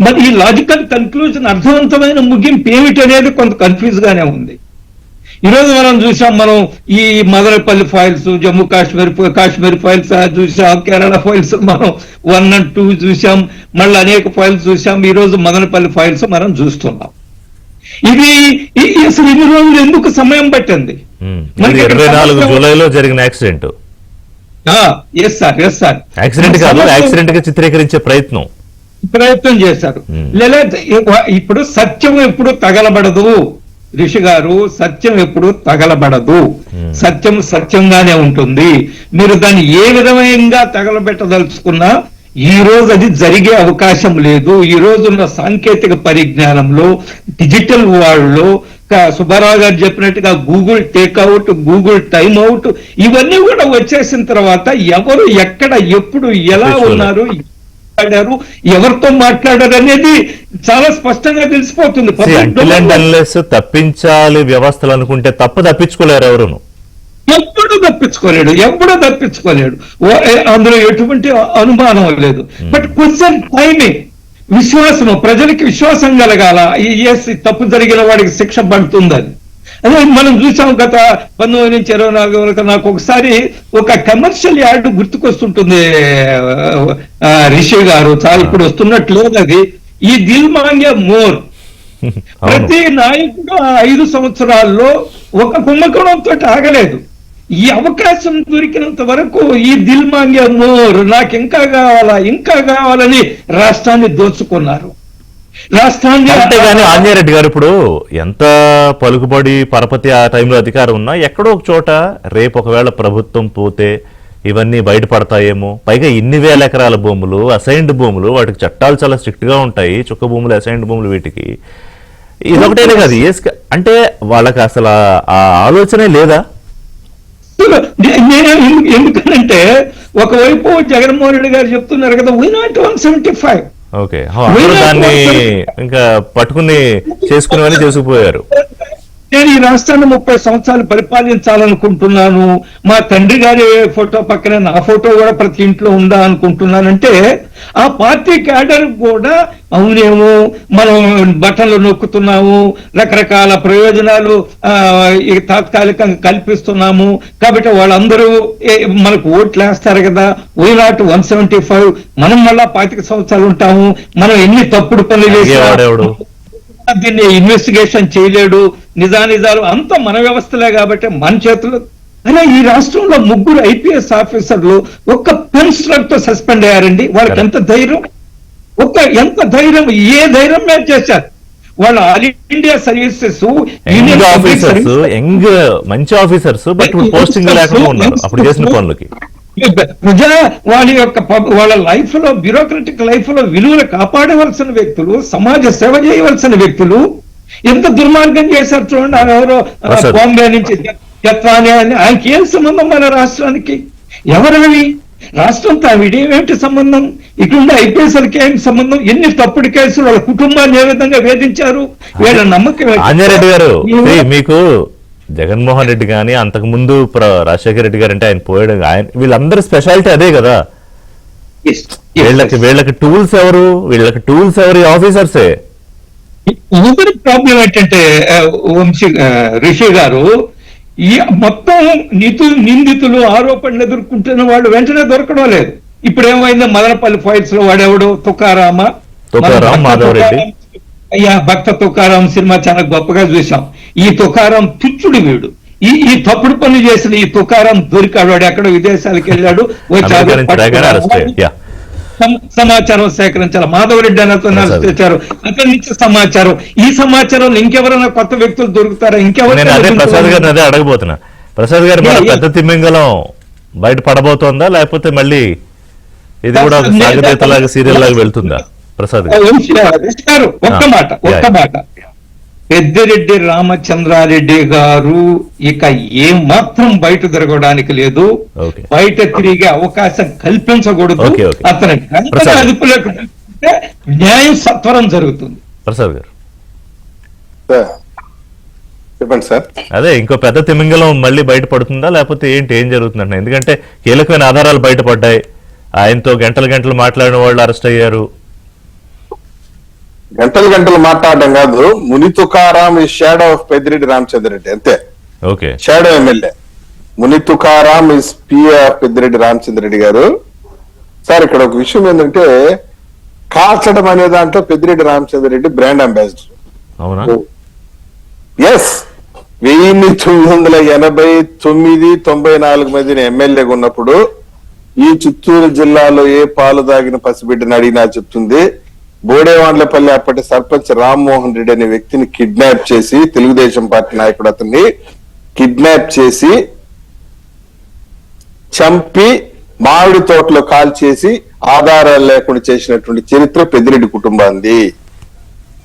మరి ఈ లాజికల్ కన్క్లూజన్, అర్థవంతమైన ముగింపు ఏమిటి అనేది కొంత కన్ఫ్యూజ్ గానే ఉంది. ఈరోజు మనం చూసాం, మనం ఈ మదనపల్లి ఫైల్స్, జమ్మూ కాశ్మీర్ ఫైల్స్ చూసాం, కేరళ ఫైల్స్ మనం 1 and 2 చూసాం, మళ్ళీ అనేక ఫైల్స్ చూసాం. ఈ రోజు మదనపల్లి ఫైల్స్ మనం చూస్తున్నాం. ఇది అసలు ఇన్ని రోజులు ఎందుకు సమయం పట్టింది? 24 జూలైలో జరిగిన యాక్సిడెంట్. ఎస్ సార్, యాక్సిడెంట్ కాదు, యాక్సిడెంట్ గా చిత్రీకరించే ప్రయత్నం చేశారు. లేదా ఇప్పుడు సత్యం ఎప్పుడు తగలబడదు రిషి గారు, సత్యం ఎప్పుడు తగలబడదు. సత్యం సత్యంగానే ఉంటుంది. మీరు దాన్ని ఏ విధంగా తగలబెట్టదలుచుకున్నా ఈ రోజు అది జరిగే అవకాశం లేదు. ఈ రోజున్న సాంకేతిక పరిజ్ఞానంలో, డిజిటల్ వరల్డ్ లో సుబ్బారావు గారు చెప్పినట్టుగా Google takeout, Google time out, ఇవన్నీ కూడా వచ్చేసిన తర్వాత ఎవరు ఎక్కడ ఎప్పుడు ఎలా ఉన్నారు, ఎవరితో మాట్లాడారు అనేది చాలా స్పష్టంగా తెలిసిపోతుంది. తప్పించాలి వ్యవస్థలు అనుకుంటే తప్పించుకోలేరు ఎవరును, ఎప్పుడు తప్పించుకోలేడు. అందులో ఎటువంటి అనుమానం లేదు. బట్ కొంచెం టైమింగ్, విశ్వాసము, ప్రజలకి విశ్వాసం కలగాల. తప్పు జరిగిన వాడికి శిక్ష పడుతుందని. అదే మనం చూసాం గత 19 నుంచి 24 వరకు. నాకు ఒకసారి ఒక కమర్షియల్ యాడ్ గుర్తుకొస్తుంటుంది రిషి గారు, చాలా ఇప్పుడు వస్తున్నట్లేదు అది. ఈ దిల్ మాంగే మోర్, ప్రతి నాయకుడు 5 సంవత్సరాల్లో ఒక కుంభకోణంతో ఆగలేదు. ఈ అవకాశం దొరికినంత వరకు ఈ దిల్ మాంగే మోర్, నాకు ఇంకా కావాలని రాష్ట్రాన్ని దోచుకున్నారు. అంతేగాని ఆంజనేయరెడ్డి గారు, ఇప్పుడు ఎంత పలుకుబడి పరపతి ఆ టైంలో అధికారం ఉన్నా ఎక్కడో ఒక చోట రేపు ఒకవేళ ప్రభుత్వం పోతే ఇవన్నీ బయటపడతాయేమో. పైగా ఇన్ని 1000 ఎకరాల భూములు, అసైన్డ్ భూములు, వాటికి చట్టాలు చాలా స్ట్రిక్ట్ గా ఉంటాయి. చుక్క భూములు, అసైన్డ్ భూములు, వీటికి ఇదొకటేనే కాదు. అంటే వాళ్ళకి అసలు ఆ ఆలోచనే లేదా? ఎందుకంటే ఒకవైపు జగన్మోహన్ రెడ్డి గారు చెప్తున్నారు కదా, వై నాట్ 175. ఓకే, దాన్ని ఇంకా పట్టుకుని చేసుకునేవని చేసుకుపోయారు. నేను ఈ రాష్ట్రాన్ని 30 సంవత్సరాలు పరిపాలించాలనుకుంటున్నాను, మా తండ్రి గారి ఫోటో పక్కన నా ఫోటో కూడా ప్రతి ఇంట్లో ఉందా అనుకుంటున్నానంటే ఆ పార్టీ క్యాడర్ కూడా అవునేమో మనం బటన్లు నొక్కుతున్నాము, రకరకాల ప్రయోజనాలు తాత్కాలికంగా కల్పిస్తున్నాము కాబట్టి వాళ్ళందరూ మనకు ఓట్లు వేస్తారు కదా, వై నాట్ 175, మనం మళ్ళా 25 సంవత్సరాలు ఉంటాము, మనం ఎన్ని తప్పుడు పనులు చేసాము దీన్ని ఇన్వెస్టిగేషన్ చేయలేడు, నిజానిజాలు అంతా మన వ్యవస్థలే కాబట్టి మన చేతులు. అయినా ఈ రాష్ట్రంలో 3 IPS ఆఫీసర్లు ఒక్క పెన్ స్ట్రోక్ తో సస్పెండ్ అయ్యారండి. వాళ్ళకి ఎంత ధైర్యం, ఎంత ధైర్యం, ఏ ధైర్యం మీద చేశారు వాళ్ళు? ఆల్ ఇండియా సర్వీసెస్ మంచి ఆఫీసర్స్ బట్ పోస్టింగ్ లేకుండా ఉన్నారు అప్పుడు చేసిన పనులకి. వాళ్ళ లైఫ్ లో, బ్యూరోక్రటిక్ లైఫ్ లో విలువలు కాపాడవలసిన వ్యక్తులు, సమాజ సేవ చేయవలసిన వ్యక్తులు ఎంత దుర్మార్గం చేశారు చూడండి. ఆయన ఎవరో బాంబే నుంచి జత్వాని అని, ఆయనకి ఏం సంబంధం మన రాష్ట్రానికి? ఎవరవి రాష్ట్రంతో ఆవిడేమేంటి సంబంధం? ఇట్లుండే ఐపీఎస్లకి ఏం సంబంధం? ఎన్ని తప్పుడు కేసులు, వాళ్ళ కుటుంబాన్ని ఏ విధంగా వేధించారు, వీళ్ళ నమ్మకం. ఆంజనేయుడు గారు, మీకు జగన్మోహన్ రెడ్డి గాని అంతకు ముందు రాజశేఖర రెడ్డి గారు అంటే ఆయన పోయాడు, ఆయన వీళ్ళందరూ స్పెషాలిటీ అదే కదా. వీళ్ళకి టూల్స్ ఎవరు? ఆఫీసర్సే. ఇంకొక ప్రాబ్లం ఏంటంటే రిషి గారు, ఈ మొత్తం నిందితులు ఆరోపణలు ఎదుర్కొంటున్న వాళ్ళు వెంటనే దొరకడం లేదు. ఇప్పుడు ఏమైందో మదనపల్లి ఫైల్స్ లో వాడెవడు తుకారామ మాధవరెడ్డి, అయ్యా భక్త తుకారాం సినిమా చాలా గొప్పగా చూసాం. ఈ తుకారాం పిచ్చుడు వీడు, ఈ తప్పుడు పనులు చేసిన ఈ తుకారాం దొరికాడు. వాడు ఎక్కడో విదేశాలకు వెళ్ళాడు, సమాచారం సేకరించాలి. మాధవరెడ్డి అన్నతో తెచ్చారు, అతని నుంచి సమాచారం. ఈ సమాచారం ఇంకెవరైనా కొత్త వ్యక్తులు దొరుకుతారా? ఇంకెవరైనా? ప్రసాద్ గారిని అదే అడగబోతున్నా. ప్రసాద్ గారు పెద్ద తిమ్మింగలం బయట పడబోతోందా, లేకపోతే మళ్ళీ ఇది కూడా సాగతీతలాగా సీరియల్ లాగా వెళ్తుందా? ప్రసాద్ గారు ఒక్క మాట, పెద్దిరెడ్డి రామచంద్రారెడ్డి గారు ఇక ఏం మాత్రం బయట తిరగడానికి లేదు, బయట తిరిగే అవకాశం కల్పించకూడదు. అతనికి అదుపులోకి న్యాయం సత్వరం జరుగుతుంది. ప్రసాద్ గారు చెప్పండి సార్. అదే ఇంకో పెద్ద తిమింగలం మళ్ళీ బయట పడుతుందా, లేకపోతే ఏం జరుగుతుందంటే? ఎందుకంటే కీలకమైన ఆధారాలు బయటపడ్డాయి, ఆయనతో గంటలు మాట్లాడిన వాళ్ళు అరెస్ట్ అయ్యారు. గంటలు మాట్లాడడం కాదు, ముని తుకారాం ఈ షాడో ఆఫ్ పెద్దిరెడ్డి రామచంద్రరెడ్డి, అంతే. Okay, shadow MLA Muni Tukaram is PA of Peddireddy Ramachandra Reddy గారు. సార్ ఇక్కడ ఒక విషయం ఏంటంటే, కాల్చడం అనే దాంట్లో పెద్దిరెడ్డి రామచంద్రరెడ్డి బ్రాండ్ అంబాసిడర్. అవునా? ఎస్, 1989-94 మధ్యన ఎమ్మెల్యేగా ఉన్నప్పుడు ఈ చిత్తూరు జిల్లాలో ఏ పాలు దాగిన పసిబిడ్డని అడిగినా చెప్తుంది, బోడేవాండ్లపల్లి అప్పటి సర్పంచ్ రామ్మోహన్ రెడ్డి అనే వ్యక్తిని కిడ్నాప్ చేసి, తెలుగుదేశం పార్టీ నాయకుడు అతన్ని కిడ్నాప్ చేసి చంపి మామిడి తోటలో కాల్చేసి ఆధారాలు లేకుండా చేసినటువంటి చరిత్ర పెద్దిరెడ్డి కుటుంబాంది.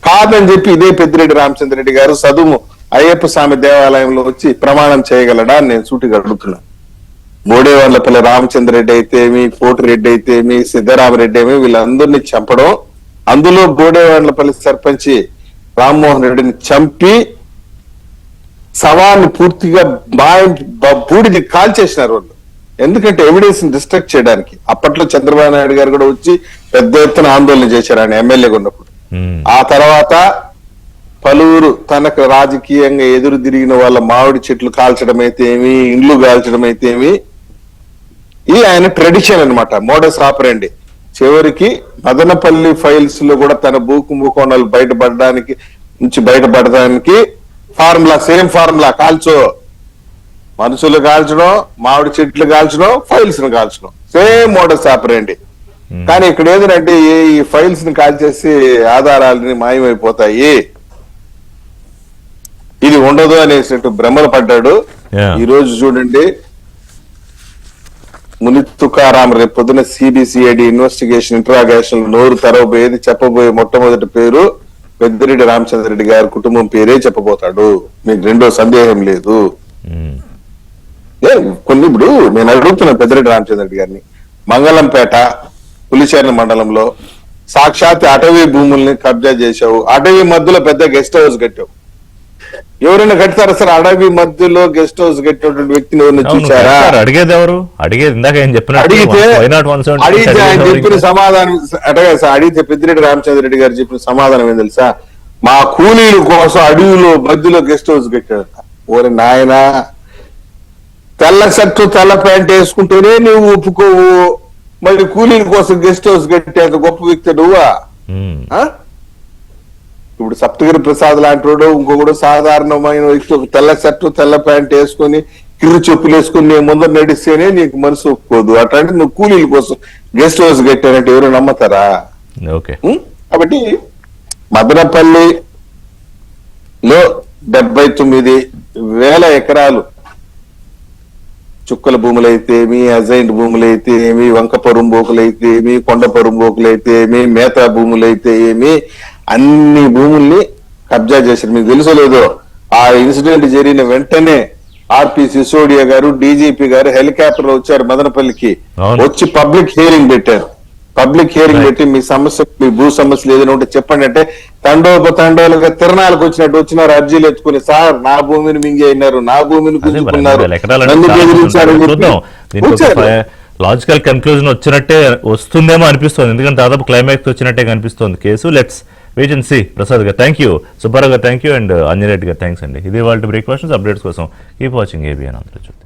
కాదని చెప్పి ఇదే పెద్దిరెడ్డి రామచంద్రరెడ్డి గారు చదువు అయ్యప్ప స్వామి దేవాలయంలో వచ్చి ప్రమాణం చేయగలడా అని నేను సూటిగా అడుగుతున్నా. బోడేవాండ్లపల్లి రామచంద్రరెడ్డి అయితేమి, కోటిరెడ్డి అయితేమి, సిద్ధరామరెడ్డి ఏమి, వీళ్ళందరినీ చంపడం, అందులో బోడేవాండ్లపల్లి సర్పంచ్ రామ్మోహన్ రెడ్డిని చంపి శవాన్ని పూర్తిగా బూడిది కాల్చేసినారు వాళ్ళు. ఎందుకంటే ఎవిడెన్స్ డిస్ట్రక్ట్ చేయడానికి. అప్పట్లో చంద్రబాబు నాయుడు గారు కూడా వచ్చి పెద్ద ఎత్తున ఆందోళన చేశారు ఆయన ఎమ్మెల్యేగా ఉన్నప్పుడు. ఆ తర్వాత పలువురు తనకు రాజకీయంగా ఎదురు తిరిగిన వాళ్ళ మామిడి చెట్లు కాల్చడం అయితే ఏమి, ఇండ్లు కాల్చడం అయితే ఏమి, ఇది ఆయన ట్రెడిషన్ అన్నమాట, మోడస్ ఆపరండి. చివరికి మదనపల్లి ఫైల్స్ లో కూడా తన భూ కుంభకోణాలు బయటపడడానికి ఫార్ములా, సేమ్ ఫార్ములా, కాల్చో, మనుషులు కాల్చడం, మామిడి చెట్లు కాల్చడం, ఫైల్స్ ను కాల్చడం, సేమ్ మోడస్ ఆపరండి. కానీ ఇక్కడ ఏంటంటే ఈ ఫైల్స్ ని కాల్చేసి ఆధారాలని మాయమైపోతాయి, ఇది ఉండదు అనేసినట్టు భ్రమలు పడ్డాడు. ఈ రోజు చూడండి, ముని తుకారాం రేపు పొద్దున సిబిసిఐడి ఇన్వెస్టిగేషన్ ఇంట్రాగేషన్ నోరు తెరవబోయేది, చెప్పబోయే మొట్టమొదటి పేరు పెద్దిరెడ్డి రామచంద్రరెడ్డి గారి కుటుంబం పేరే చెప్పబోతాడు, మీకు రెండో సందేహం లేదు. కొన్ని ఇప్పుడు నేను అడుగుతున్నాను పెద్దిరెడ్డి రామచంద్రరెడ్డి గారిని, మంగళంపేట పులిచేర్ల మండలంలో సాక్షాత్ అటవీ భూముల్ని కబ్జా చేశావు, అటవీ మధ్యలో పెద్ద గెస్ట్ హౌస్ కట్టావు, ఎవరైనా కడతారా సార్? అడవి మధ్యలో గెస్ట్ హౌస్ కట్టినటువంటి వ్యక్తిని ఎవరైనా అవును, చూసారా? సార్, అడిగేది ఎవరు? అడిగేది ఇందాక ఏం అడిగితే అడిగితే ఆయన చెప్పిన చెప్పిన సమాధానం అడగా సార్, అడిగితే పెద్దిరెడ్డి రామచంద్రరెడ్డి గారు చెప్పిన సమాధానం ఏం తెలుసా? మా కూలీల కోసం అడవిలో మధ్యలో గెస్ట్ హౌస్ కట్టాడు. ఓరి నాయనా, తెల్ల షర్టు తెల్ల ప్యాంట్ వేసుకుంటూనే నువ్వు ఒప్పుకోవు, మరి కూలీల కోసం గెస్ట్ హౌస్ కట్టేంత గొప్ప వ్యక్తి నువ్వా? ఆ? ఇప్పుడు సప్తగిరి ప్రసాద్ లాంటి వాడు ఇంకొకడు సాధారణమైన వ్యక్తి ఒక తెల్ల షర్టు తెల్ల ప్యాంట్ వేసుకొని కిర్రు చెప్పులు వేసుకుని నీ ముందర నడిస్తేనే నీకు మనసు ఒప్పుకోదు. అట్లాంటి నువ్వు కూలీల కోసం గెస్ట్ హౌస్ కట్టానంటే ఎవరు నమ్మతారా? ఓకే. కాబట్టి మదనపల్లిలో 79,000 ఎకరాలు చుక్కల భూములైతే ఏమి, అజైంట్ భూములైతే ఏమి, వంక పరుంబోకులైతే ఏమి, కొండ పరుంబోకులైతే ఏమి, మేతా భూములైతే ఏమి, అన్ని భూముల్ని కబ్జా చేశారు. మీకు తెలుసో లేదో, ఆ ఇన్సిడెంట్ జరిగిన వెంటనే ఆర్పి సిసోడియా గారు, డీజీపీ గారు హెలికాప్టర్ వచ్చారు మదనపల్లికి, అవును. వచ్చి పబ్లిక్ హియరింగ్ పెట్టారు. పబ్లిక్ హియరింగ్ పెట్టి మీ సమస్య, మీ భూ సమస్యలు ఏదైనా ఉంటే చెప్పండి అంటే తండోపతండోలుగా తిరణాలకు వచ్చినట్టు వచ్చినారు, అర్జీలు ఎత్తుకుని, సార్ నా భూమిని మింగేయినారు, నా భూమిని గుంజుకున్నారు, నన్ను బెదిరించారని చెప్పి వచ్చారు. లాజికల్ కన్క్లూజన్ వచ్చినట్టే వస్తుందేమో అనిపిస్తుంది, ఎందుకంటే దాదాపు క్లైమాక్స్ వచ్చినట్టే కనిపిస్తుంది case. Let's wait and see. Prasad garu thank you, Subbarao గారు థ్యాంక్ యూ, అండ్ అంజనేరెడ్డి గారు థ్యాంక్స్ అండి. ఇది వాళ్ళ బ్రేక్ క్వశ్చన్స్ అప్డేట్స్ కోసం కీప్ వాచింగ్ ఏబిఎన్ ఆంధ్రజ్యోతి.